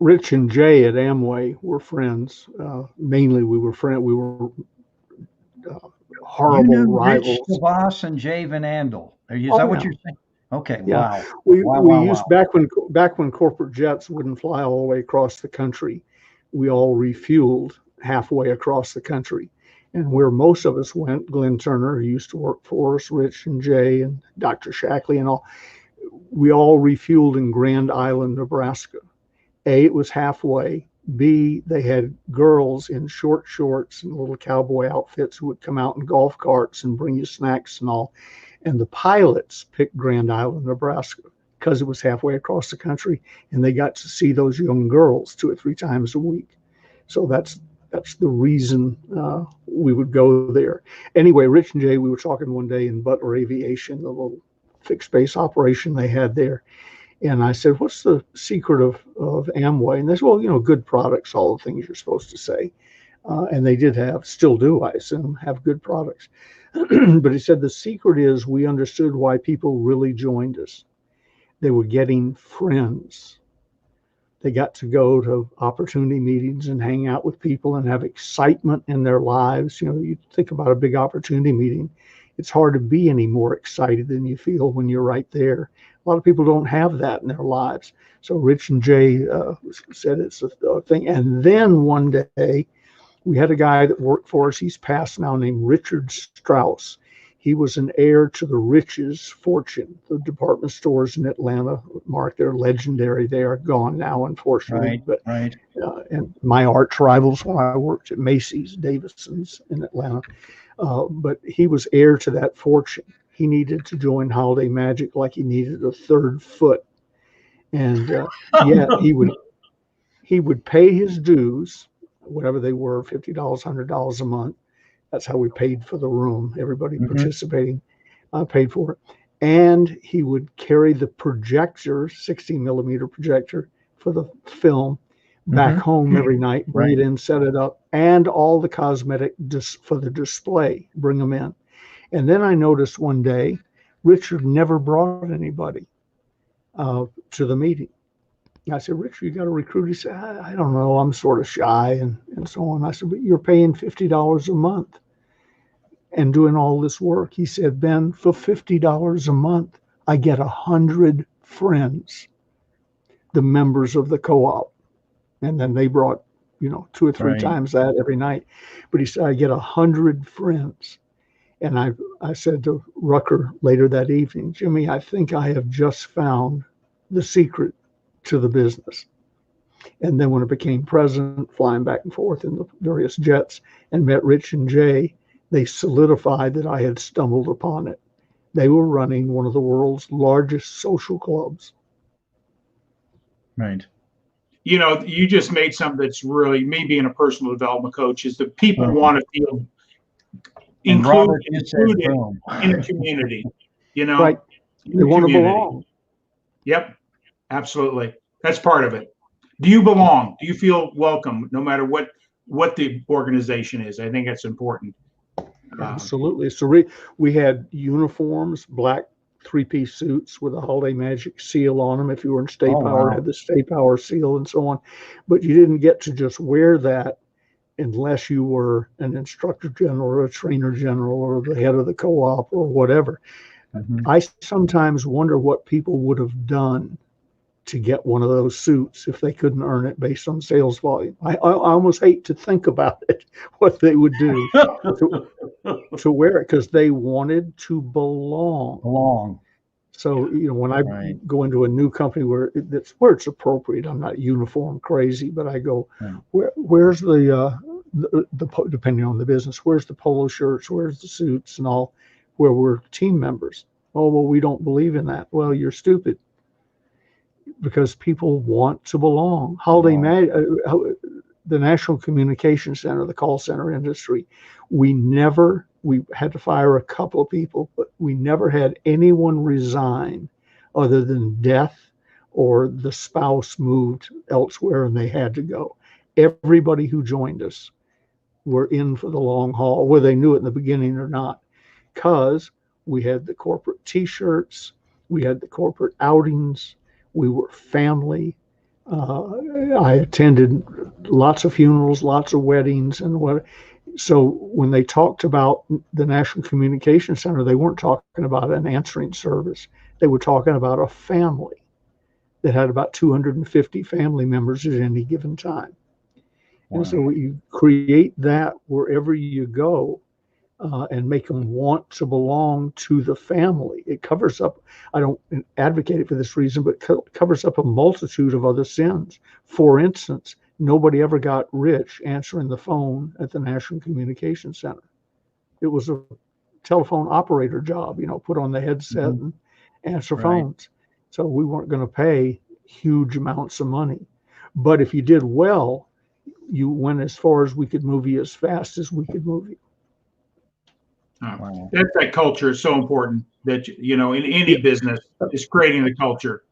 Rich and Jay at Amway were friends. Mainly, we were friends. We were horrible rivals. Rich DeVos and Jay Van Andel. Is that what you're saying? Okay. Yeah. Wow. We used back when corporate jets wouldn't fly all the way across the country. We all refueled halfway across the country. And where most of us went, Glenn Turner, who used to work for us, Rich and Jay and Dr. Shackley and all, we all refueled in Grand Island, Nebraska. A, it was halfway. B, they had girls in short shorts and little cowboy outfits who would come out in golf carts and bring you snacks and all. And the pilots picked Grand Island, Nebraska. because it was halfway across the country, and they got to see those young girls 2 or 3 times a week. So that's the reason we would go there. Anyway, Rich and Jay, we were talking one day in Butler Aviation, the little fixed base operation they had there. And I said, what's the secret of Amway? And they said, well, good products, all the things you're supposed to say. And they did still do, I assume, have good products. But he said the secret is we understood why people really joined us. They were getting friends. They got to go to opportunity meetings and hang out with people and have excitement in their lives. You think about a big opportunity meeting. It's hard to be any more excited than you feel when you're right there. A lot of people don't have that in their lives. So Rich and Jay said it's a thing. And then one day, we had a guy that worked for us. He's passed now, named Richard Strauss. He was an heir to the Rich's fortune, the department stores in Atlanta. Mark, they're legendary. They are gone now, unfortunately. Right. And my arch rivals when I worked at Macy's, Davidson's in Atlanta. But he was heir to that fortune. He needed to join Holiday Magic like he needed a third foot. And he would pay his dues, whatever they were, $50, $100 a month. That's how we paid for the room. Everybody participating paid for it. And he would carry the projector, 60 millimeter projector for the film back home every night, bring it in, set it up, and all the cosmetic for the display, bring them in. And then I noticed one day, Richard never brought anybody to the meeting. I said, Richard, you got to recruit? He said, I don't know. I'm sort of shy and so on. I said, but you're paying $50 a month and doing all this work. He said, Ben, for $50 a month, I get 100 friends, the members of the co-op. And then they brought, 2 or 3 times that every night. But he said, I get 100 friends. And I said to Rucker later that evening, Jimmy, I think I have just found the secret to the business. And then when it became president, flying back and forth in the various jets and met Rich and Jay, they solidified that I had stumbled upon it. They were running one of the world's largest social clubs. Right. You just made something that's really, me being a personal development coach, is that people want to feel included in a community. Right. They want to belong. Yep. Absolutely. That's part of it. Do you belong? Do you feel welcome no matter what the organization is? I think that's important. Absolutely. So we had uniforms, black 3-piece suits with a Holiday Magic seal on them. If you were in State Power, had the State Power seal and so on. But you didn't get to just wear that unless you were an instructor general or a trainer general or the head of the co-op or whatever. I sometimes wonder what people would have done to get one of those suits if they couldn't earn it based on sales volume. I almost hate to think about it, what they would do to wear it, because they wanted to belong. So, when I go into a new company where it's appropriate, I'm not uniform crazy, but I go, where's the depending on the business, where's the polo shirts, where's the suits and all, where we're team members? Oh, well, we don't believe in that. Well, you're stupid. Because people want to belong. The National Communication Center, the call center industry, we had to fire a couple of people, but we never had anyone resign other than death or the spouse moved elsewhere and they had to go. Everybody who joined us were in for the long haul, whether they knew it in the beginning or not, because we had the corporate T-shirts, we had the corporate outings, we were family. I attended lots of funerals, lots of weddings, and what. So when they talked about the National Communication Center, they weren't talking about an answering service. They were talking about a family that had about 250 family members at any given time. Wow. And so you create that wherever you go. And make them want to belong to the family. It covers up, I don't advocate it for this reason, but covers up a multitude of other sins. For instance, nobody ever got rich answering the phone at the National Communication Center. It was a telephone operator job, put on the headset and answer phones. So we weren't going to pay huge amounts of money. But if you did well, you went as far as we could move you, as fast as we could move you. Wow. That culture is so important that, in any business is creating the culture.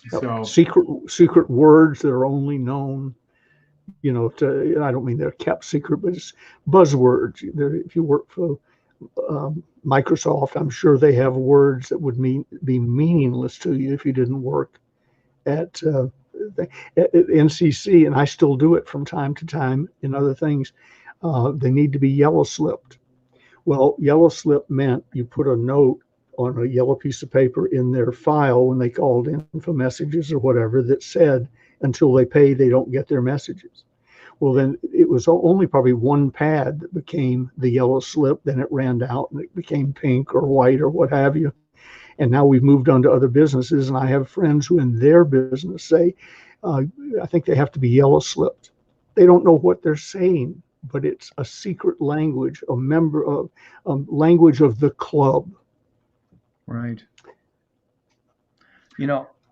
So secret words that are only known, I don't mean they're kept secret, but it's buzzwords. If you work for Microsoft, I'm sure they have words that would be meaningless to you if you didn't work at NCC, and I still do it from time to time in other things. They need to be yellow slipped. Well, yellow slip meant you put a note on a yellow piece of paper in their file when they called in for messages or whatever that said, until they pay, they don't get their messages. Well, then it was only probably one pad that became the yellow slip. Then it ran out and it became pink or white or what have you. And now we've moved on to other businesses, and I have friends who in their business say, I think they have to be yellow slipped. They don't know what they're saying, but it's a secret language, a member of language of the club. Right.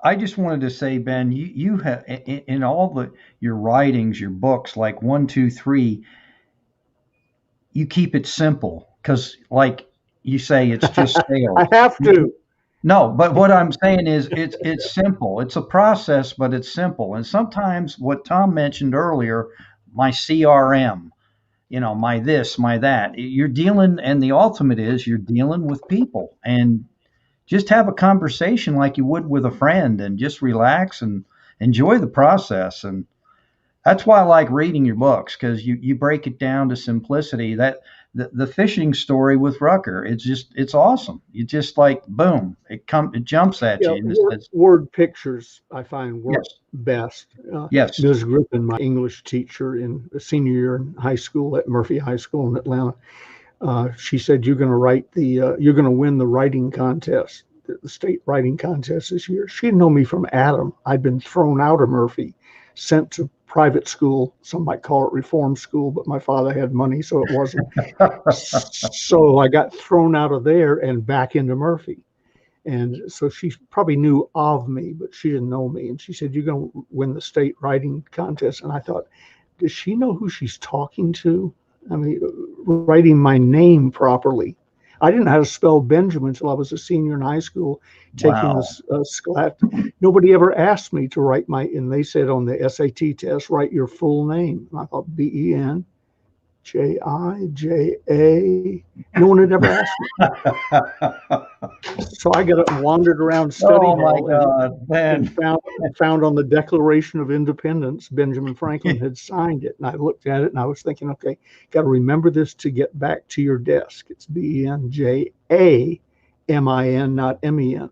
I just wanted to say, Ben, you have in all your writings, your books, like 1, 2, 3, you keep it simple because, like you say, it's just sales. I have to. No, but what I'm saying is it's simple. It's a process, but it's simple. And sometimes what Tom mentioned earlier, my CRM, my this, my that, you're dealing, and the ultimate is you're dealing with people, and just have a conversation like you would with a friend and just relax and enjoy the process. And that's why I like reading your books, because you break it down to simplicity. That the fishing story with Rucker, it's awesome. You just like, boom, it jumps at you. And word pictures I find work best. Yes. Ms. Griffin, my English teacher in the senior year in high school at Murphy High School in Atlanta, she said, you're going to win the writing contest, the state writing contest this year. She didn't know me from Adam. I'd been thrown out of Murphy, sent to private school. Some might call it reform school, but my father had money, so it wasn't. So I got thrown out of there and back into Murphy. And so she probably knew of me, but she didn't know me. And she said, you're going to win the state writing contest. And I thought, does she know who she's talking to? I mean, writing my name properly. I didn't know how to spell Benjamin until I was a senior in high school, taking this Scholastic. Nobody ever asked me to write and they said on the SAT test, write your full name. And I thought Benjija. No one had ever asked me. So I got up and wandered around study hall and found on the Declaration of Independence, Benjamin Franklin had signed it. And I looked at it and I was thinking, okay, got to remember this to get back to your desk. It's Benjamin, not Men.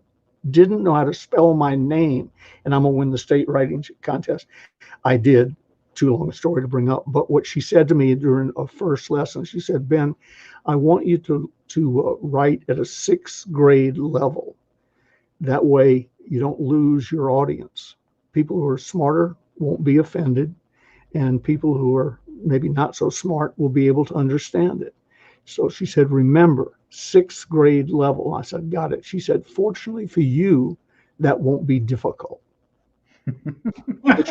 Didn't know how to spell my name, and I'm going to win the state writing contest. I did. Too long a story to bring up, but what she said to me during a first lesson, she said, Ben, I want you to write at a 6th grade level. That way you don't lose your audience. People who are smarter won't be offended, and people who are maybe not so smart will be able to understand it. So she said, remember, 6th grade level. I said, got it. She said, fortunately for you, that won't be difficult. Which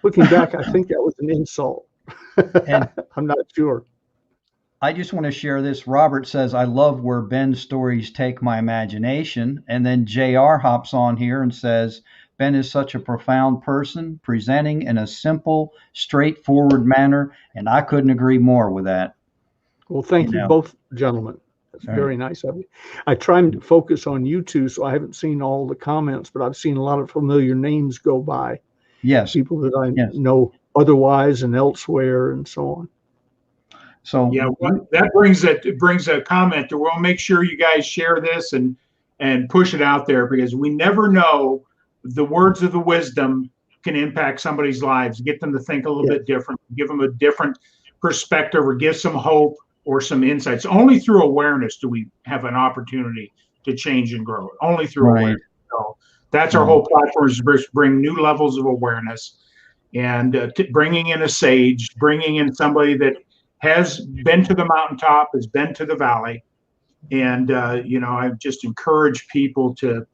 looking back, I think that was an insult. And I'm not sure. I just want to share this. Robert says, I love where Ben's stories take my imagination. And then JR hops on here and says, Ben is such a profound person, presenting in a simple, straightforward manner. And I couldn't agree more with that. Well, thank you both gentlemen. That's very nice of you. I try to focus on you two, so I haven't seen all the comments, but I've seen a lot of familiar names go by. Yes. People that I know otherwise and elsewhere and so on. So that brings a comment to, we'll make sure you guys share this and push it out there, because we never know, the words of the wisdom can impact somebody's lives, get them to think a little bit different, give them a different perspective, or give some hope or some insights. Only through awareness do we have an opportunity to change and grow. Only through awareness. So that's our whole platform, is to bring new levels of awareness, and bringing in a sage, bringing in somebody that has been to the mountaintop, has been to the valley, And, I just encourage people to,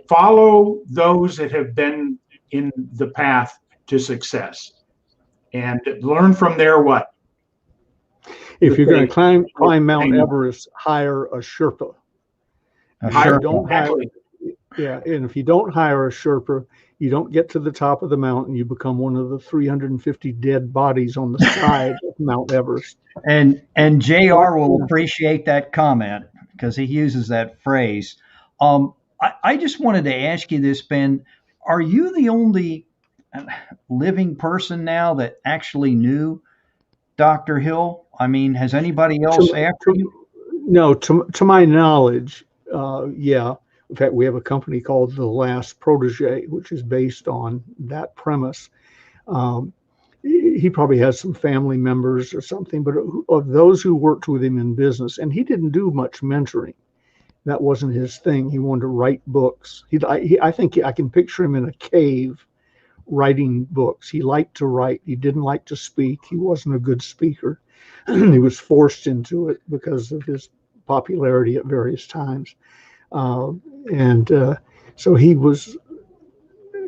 follow those that have been in the path to success and learn from their what? If you're going to climb Mount Everest, hire a Sherpa. Exactly. And if you don't hire a Sherpa, you don't get to the top of the mountain. You become one of the 350 dead bodies on the side of Mount Everest. And JR will appreciate that comment because he uses that phrase. I just wanted to ask you this, Ben. Are you the only living person now that actually knew Dr. Hill? I mean, has anybody else after you? No, to my knowledge, yeah. In fact, we have a company called The Last Protege, which is based on that premise. He probably has some family members or something, but of those who worked with him in business, and he didn't do much mentoring. That wasn't his thing. He wanted to write books. I think I can picture him in a cave writing books. He liked to write. He didn't like to speak. He wasn't a good speaker. He was forced into it because of his popularity at various times. So he was,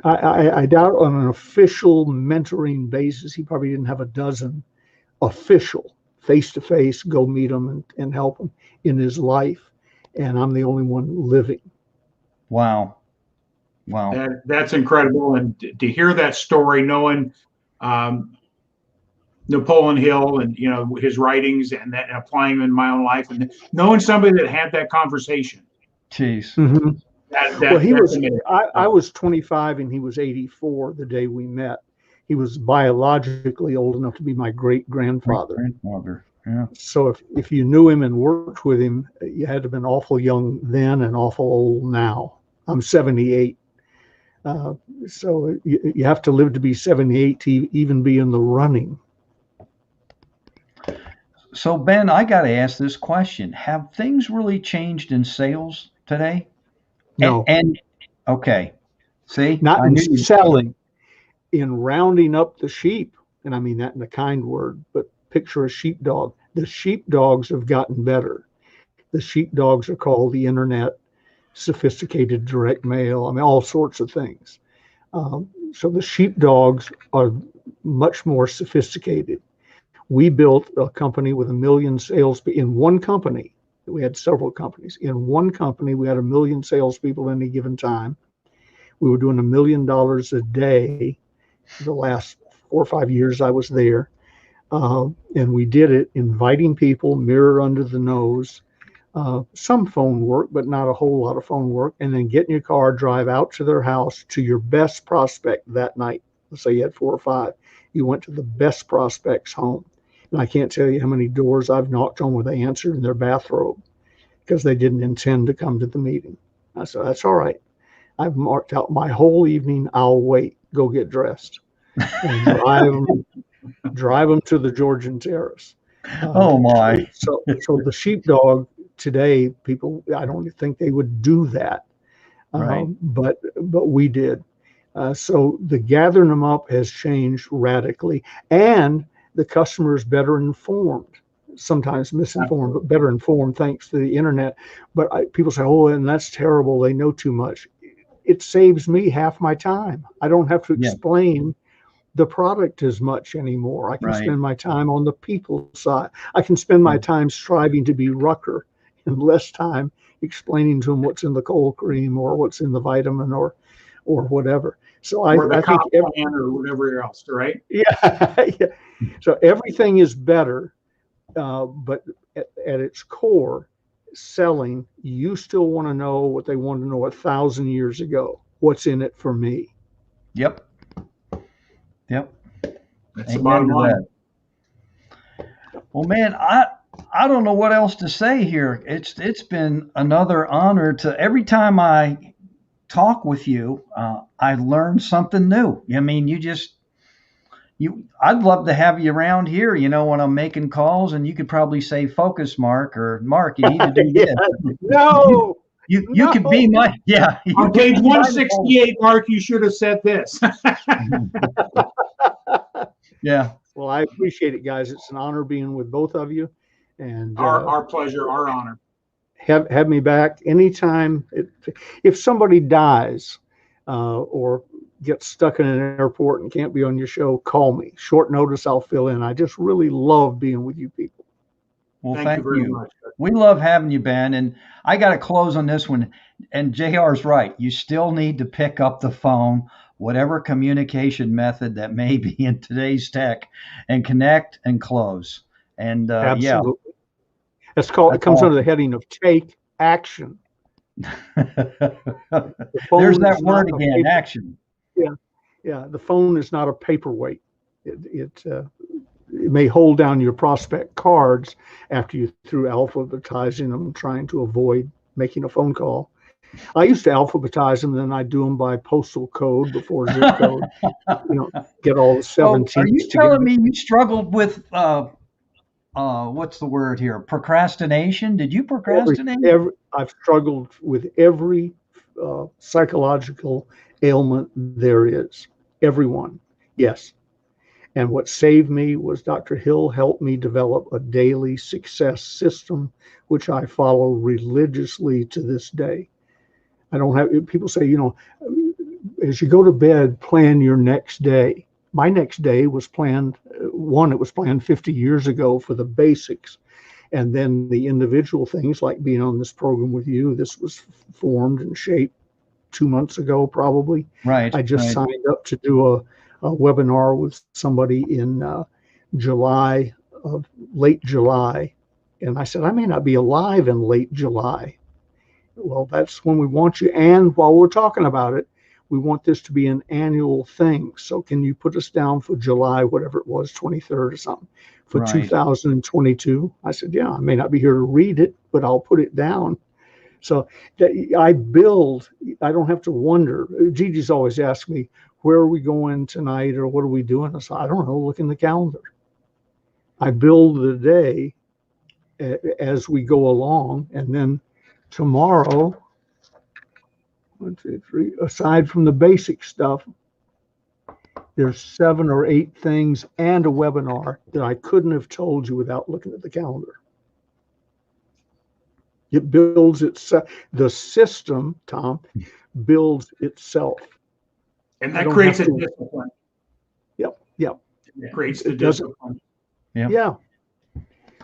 I doubt on an official mentoring basis, he probably didn't have a dozen official face-to-face, go meet them and help them in his life. And I'm the only one living. Wow. That's incredible. And to hear that story, knowing Napoleon Hill and, his writings and applying them in my own life and knowing somebody that had that conversation. Jeez. Mm-hmm. I was 25 and he was 84 the day we met. He was biologically old enough to be my great-grandfather. Yeah. So if you knew him and worked with him, you had to have been awful young then and awful old now. I'm 78. So you have to live to be 78 to even be in the running. So, Ben, I got to ask this question. Have things really changed in sales today? No. And okay. See? Not in selling, in rounding up the sheep. And I mean that in a kind word, but picture a sheepdog. The sheepdogs have gotten better. The sheepdogs are called the internet, sophisticated direct mail, I mean, all sorts of things. So the sheepdogs are much more sophisticated. We built a company with 1 million sales in one company. We had several companies. In one company, we had 1 million salespeople at any given time. We were doing $1 million a day the last 4 or 5 years I was there. And we did it inviting people, mirror under the nose, some phone work, but not a whole lot of phone work, and then get in your car, drive out to their house to your best prospect that night. Let's say you had 4 or 5. You went to the best prospect's home. And I can't tell you how many doors I've knocked on where they answered in their bathrobe because they didn't intend to come to the meeting. I said, that's all right. I've marked out my whole evening. I'll wait. Go get dressed. And drive them to the Georgian Terrace. Oh my! So the sheepdog today, people, I don't think they would do that, right. But we did. So the gathering them up has changed radically, and the customer is better informed. Sometimes misinformed, but better informed thanks to the internet. But people say, "Oh, and that's terrible. They know too much." It saves me half my time. I don't have to explain the product as much anymore. I can spend my time on the people side. I can spend my time striving to be Rucker and less time explaining to them what's in the cold cream or what's in the vitamin or whatever. So I think or whatever else, right? Yeah. So everything is better, but at its core, selling, you still want to know what they wanted to know 1,000 years ago. What's in it for me? Yep. That's the bottom line. Well, man, I don't know what else to say here. It's been another honor to every time I talk with you, I learn something new. I mean, I'd love to have you around here, when I'm making calls, and you could probably say, focus, Mark, or Mark, you need to do this. No. You could be my, On page 168, Mark, you should have said this. Yeah. Well, I appreciate it, guys. It's an honor being with both of you. And our pleasure, our honor. have me back anytime. If somebody dies or gets stuck in an airport and can't be on your show, call me. Short notice, I'll fill in. I just really love being with you people. Well, Thank you very much. We love having you, Ben. And I got to close on this one. And JR's right. You still need to pick up the phone, whatever communication method that may be in today's tech, and connect and close. And Absolutely. That's called. It comes under the heading of take action. There's that word again, action. Yeah. The phone is not a paperweight. It may hold down your prospect cards after you through alphabetizing them, trying to avoid making a phone call. I used to alphabetize them, then I'd do them by postal code before zip code. Get all the 17s. Are you telling me you struggled with what's the word here? Procrastination? Did you procrastinate? I've struggled with every psychological ailment there is. Everyone. Yes. And what saved me was Dr. Hill helped me develop a daily success system, which I follow religiously to this day. I don't have, people say, as you go to bed, plan your next day. My next day was planned, it was planned 50 years ago for the basics. And then the individual things like being on this program with you, this was formed and shaped 2 months ago, probably. Right. I just signed up to do a webinar with somebody in late July. And I said, I may not be alive in late July. Well, that's when we want you. And while we're talking about it, we want this to be an annual thing. So can you put us down for July, whatever it was, 23rd or something, for 2022? I said, yeah, I may not be here to read it, but I'll put it down. So I don't have to wonder. Gigi's always asked me, where are we going tonight or what are we doing? I said, I don't know, look in the calendar. I build the day as we go along. And then tomorrow, 1, 2, 3, aside from the basic stuff, there's 7 or 8 things and a webinar that I couldn't have told you without looking at the calendar. It builds itself. The system, Tom, builds itself. And that creates a discipline. Yep. It creates the discipline. Yeah.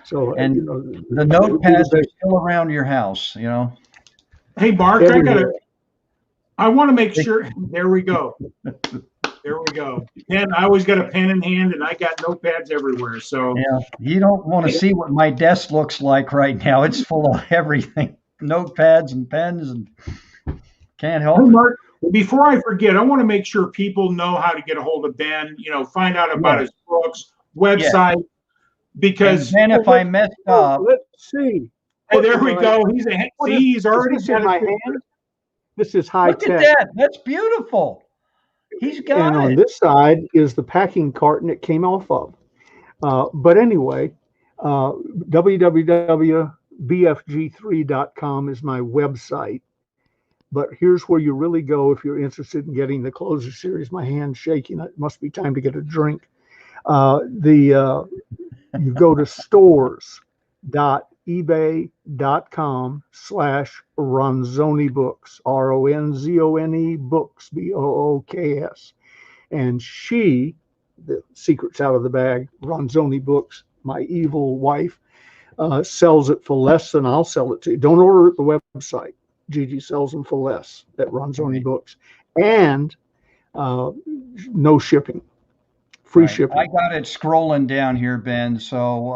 So, and the notepads are still around your house, Hey, Mark, I want to make sure. There we go. Pen. I always got a pen in hand, and I got notepads everywhere. So yeah, you don't want to see what my desk looks like right now. It's full of everything, notepads and pens, and can't help it. Mark, before I forget, I want to make sure people know how to get a hold of Ben. Find out about his books, website, because then if I messed up, let's see. Hey, there we go. He's already got my hand. This is high tech. Look at that. That's beautiful. He's got and it. On this side is the packing carton it came off of. But anyway, www.bfg3.com is my website. But here's where you really go if you're interested in getting the Closer series. My hand's shaking. It must be time to get a drink. You go to stores.ebay.com/Ronzoni Books, RONZONE Books, BOOKS. And the secret's out of the bag, Ronzoni Books, my evil wife, sells it for less than I'll sell it to you. Don't order at the website. Gigi sells them for less at Ronzoni Books. And no shipping. Free shipping. I got it scrolling down here, Ben. So,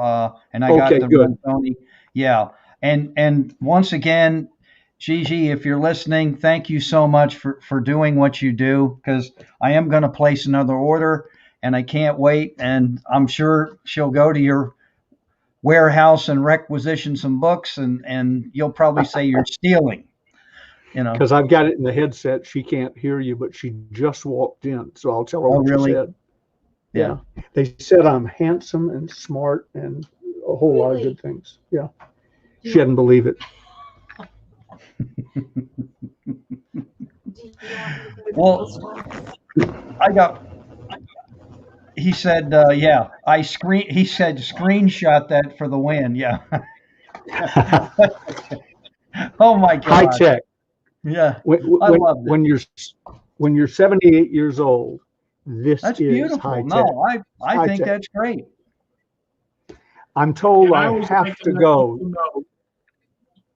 and I got the Ronzoni. Yeah. And once again, Gigi, if you're listening, thank you so much for doing what you do, because I am going to place another order and I can't wait. And I'm sure she'll go to your warehouse and requisition some books and you'll probably say you're stealing. Because I've got it in the headset. She can't hear you, but she just walked in. So I'll tell her what you said. Yeah. They said I'm handsome and smart and a whole lot of good things. Yeah. She didn't believe it. Well, he said, he said, screenshot that for the win. Yeah. Oh my High God. tech. Yeah. When, I when, love when it. you're 78 years old, this That's is high beautiful. tech. No, I High think tech. that's great. I'm told And I I always have like to to let go. people know.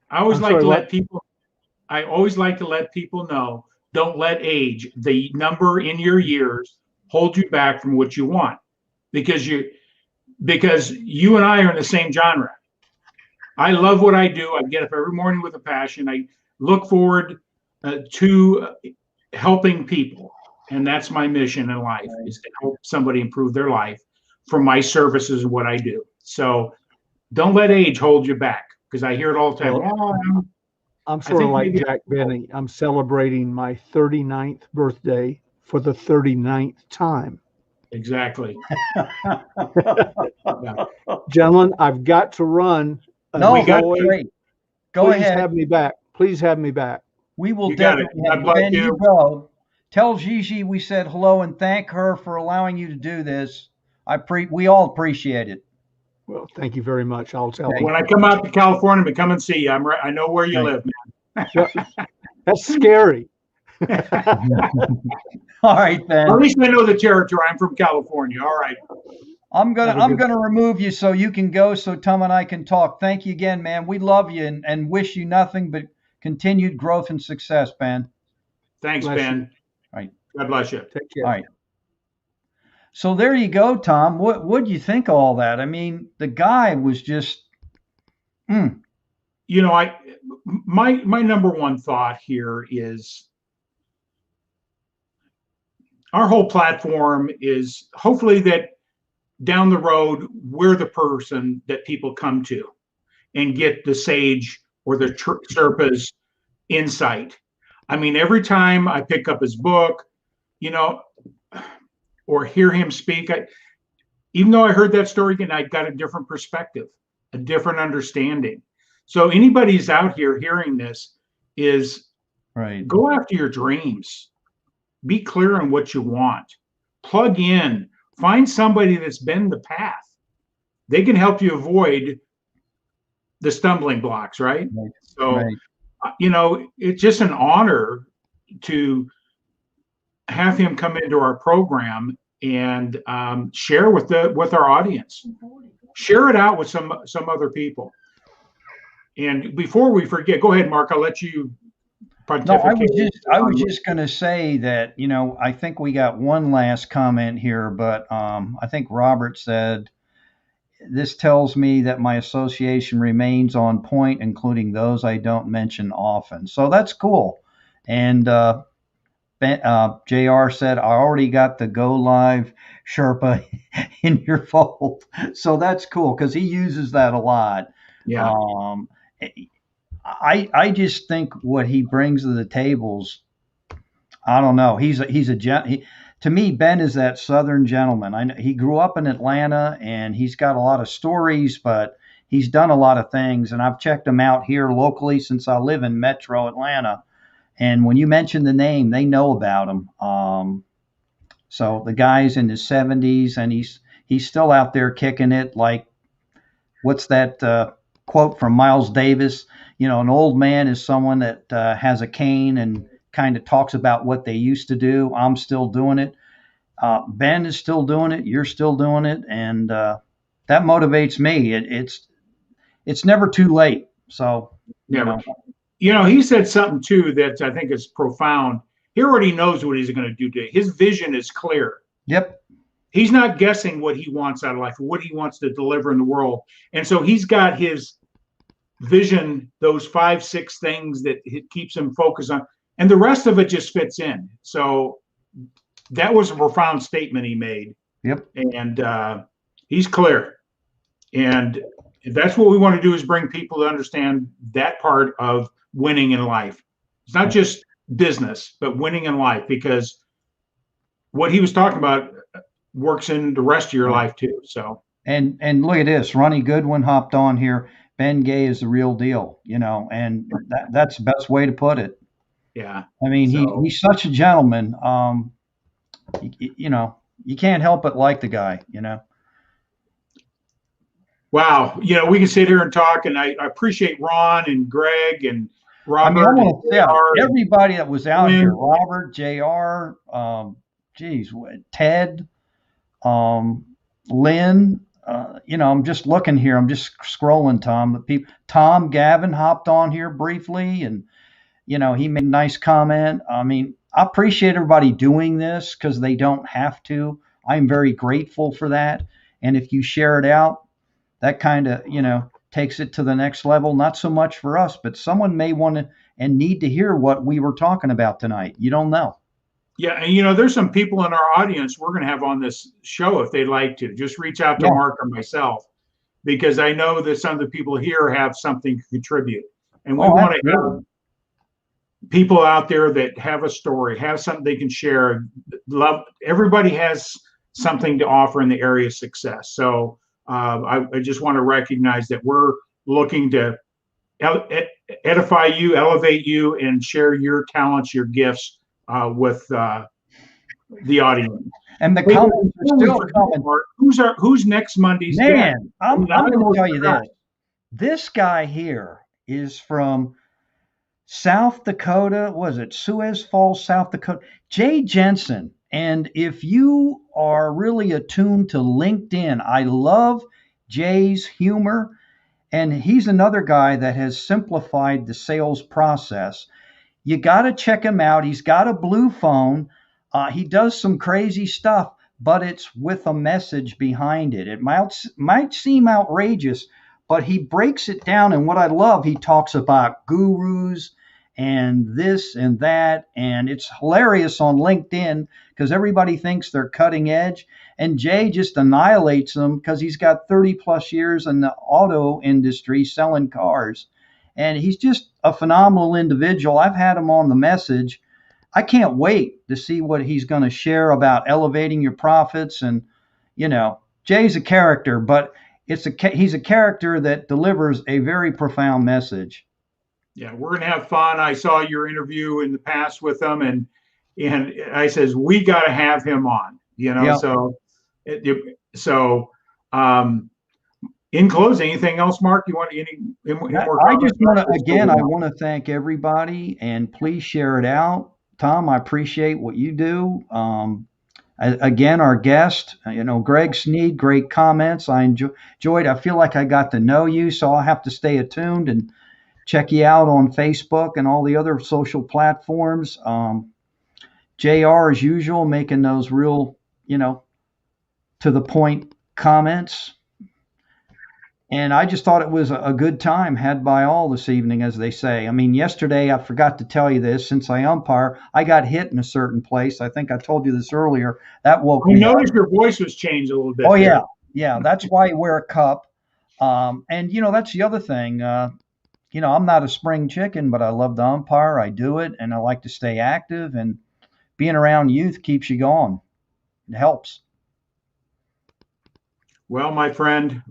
I always I'm like sorry, to let what? people. I always like to let people know. Don't let age, the number in your years, hold you back from what you want, because you and I are in the same genre. I love what I do. I get up every morning with a passion. I look forward to helping people, and that's my mission in life, is to help somebody improve their life from my services and what I do. So don't let age hold you back, because I hear it all the time. Well, Oh, I'm I sort of think like maybe Jack Benny. I'm celebrating my 39th birthday for the 39th time. exactly. Yeah. Gentlemen, I've got to run. As No, We got that's always, great. Go please ahead. have me back. Please have me back. We will you got it. definitely God have bless Ben, you you. go. Tell Gigi we said hello and thank her for allowing you to do this. We all appreciate it. Well, thank you very much. I'll tell Okay. them. When I come out to California, I'm come and see you. I know where you Right. live, Yeah, that's scary. man. All right, Ben. At least I know the territory. I'm from California. All right. Have a I'm good gonna remove you so you can go so Tom and I can talk. Thank you again, man. We love you and wish you nothing but continued growth and success, Ben. Thanks, bless you. Ben. All right. God bless you. Take All care. right. So there you go, Tom. What do you think of all that? I mean, the guy was just You know, my number one thought here is our whole platform is hopefully that down the road we're the person that people come to and get the sage or the Sherpa's insight. I mean, every time I pick up his book, you know, or hear him speak, even though I heard that story again, I got a different perspective, a different understanding. So anybody's out here hearing this is right. go after your dreams. Be clear on what you want. Plug in. Find somebody that's been the path. They can help you avoid the stumbling blocks, right? Right. So, Right. it's just an honor to have him come into our program and share with our audience. Share it out with some other people. And before we forget, go ahead, Mark. I'll let you No, pontificate. I was just going to say that, I think we got one last comment here, but I think Robert said, this tells me that my association remains on point, including those I don't mention often. So that's cool. And JR said, I already got the Go Live Sherpa in your fold. So that's cool because he uses that a lot. Yeah. Um, I just think what he brings to the tables, I don't know. To me, Ben is that Southern gentleman. He grew up in Atlanta and he's got a lot of stories, but he's done a lot of things. And I've checked him out here locally since I live in Metro Atlanta. And when you mention the name, they know about him. So the guy's in his 70s and he's still out there kicking it. Like, what's that quote from Miles Davis? An old man is someone that has a cane and kind of talks about what they used to do. I'm still doing it. Ben is still doing it. You're still doing it, and that motivates me. It's never too late. So Never. He said something too that I think is profound. He already knows what he's going to do today. His vision is clear. Yep. He's not guessing what he wants out of life, what he wants to deliver in the world. And so he's got his vision, those 5-6 things that it keeps him focused on, and the rest of it just fits in. So that was a profound statement he made. Yep. And he's clear. And that's what we want to do, is bring people to understand that part of winning in life. It's not just business, but winning in life, because what he was talking about works in the rest of your life too. So and look at this. Ronnie Goodwin hopped on here. Ben Gay is the real deal, and that's the best way to put it. yeah. I mean, he's such a gentleman. You can't help but like the guy, Wow. We can sit here and talk, and I appreciate Ron and Greg and I mean, I Robert, want to say JR, everybody that was out here, Lynn. Robert, JR, geez, Ted, um, Lynn, I'm just looking here. I'm just scrolling, Tom. The people, Tom Gavin hopped on here briefly, and he made a nice comment. I mean, I appreciate everybody doing this because they don't have to. I'm very grateful for that. And if you share it out, that kind of, takes it to the next level. Not so much for us, but someone may want to and need to hear what we were talking about tonight. You don't know. Yeah, and there's some people in our audience we're going to have on this show if they'd like to. Just reach out to Yeah. Mark or myself, because I know that some of the people here have something to contribute. And we want to have people out there that have a story, have something they can share. Everybody has something to offer in the area of success. So I just want to recognize that we're looking to edify you, elevate you, and share your talents, your gifts with the audience. And the comments are still coming. Who's next Monday's guest? Man, I'm going to tell you this. This guy here is from South Dakota. Was it Suez Falls, South Dakota? Jay Jensen. And if you are really attuned to LinkedIn, I love Jay's humor. And he's another guy that has simplified the sales process. You got to check him out. He's got a blue phone. He does some crazy stuff, but it's with a message behind it. It might seem outrageous, but he breaks it down. And what I love, he talks about gurus and this and that. And it's hilarious on LinkedIn because everybody thinks they're cutting edge. And Jay just annihilates them because he's got 30 plus years in the auto industry selling cars. And he's just a phenomenal individual. I've had him on the message. I can't wait to see what he's going to share about elevating your profits. And, Jay's a character, but he's a character that delivers a very profound message. Yeah, we're going to have fun. I saw your interview in the past with him, and I says, we got to have him on, Yeah. So in closing, anything else, Mark? You want any more? I just want to, again, I want to thank everybody, and please share it out. Tom, I appreciate what you do. Again, our guest, Greg Sneed, great comments. I enjoyed. I feel like I got to know you, so I'll have to stay attuned and check you out on Facebook and all the other social platforms. JR, as usual, making those real, to the point comments. And I just thought it was a good time had by all this evening, as they say. I mean, yesterday, I forgot to tell you this, since I umpire, I got hit in a certain place. I think I told you this earlier. That woke me up. I noticed your voice was changed a little bit. Oh, yeah. Yeah, that's why you wear a cup. And, that's the other thing. I'm not a spring chicken, but I love to umpire. I do it, and I like to stay active. And being around youth keeps you going. It helps. Well, my friend,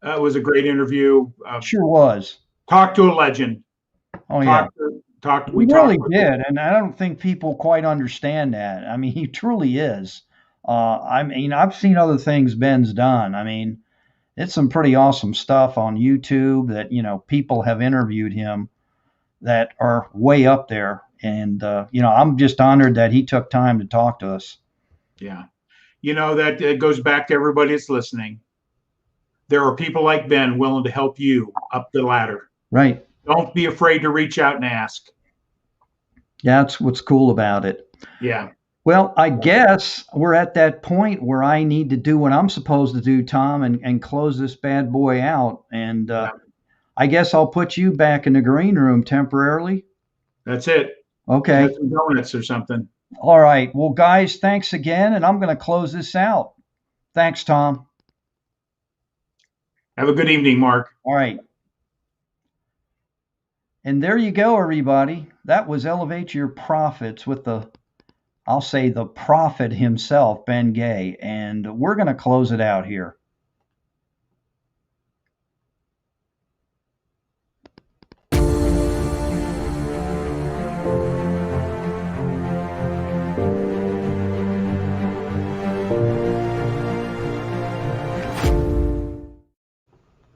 it was a great interview. Sure was. Talk to a legend. Oh, yeah. We really did, and I don't think people quite understand that. I mean, he truly is. I've seen other things Ben's done. I mean, it's some pretty awesome stuff on YouTube that, people have interviewed him that are way up there. And, I'm just honored that he took time to talk to us. Yeah. That goes back to everybody that's listening. There are people like Ben willing to help you up the ladder. Right. Don't be afraid to reach out and ask. Yeah, that's what's cool about it. Yeah. Well, I guess we're at that point where I need to do what I'm supposed to do, Tom, and close this bad boy out. And I guess I'll put you back in the green room temporarily. That's it. Okay. Some donuts or something. All right. Well, guys, thanks again. And I'm going to close this out. Thanks, Tom. Have a good evening, Mark. All right. And there you go, everybody. That was Elevate Your Profits with the prophet himself, Ben Gay. And we're going to close it out here.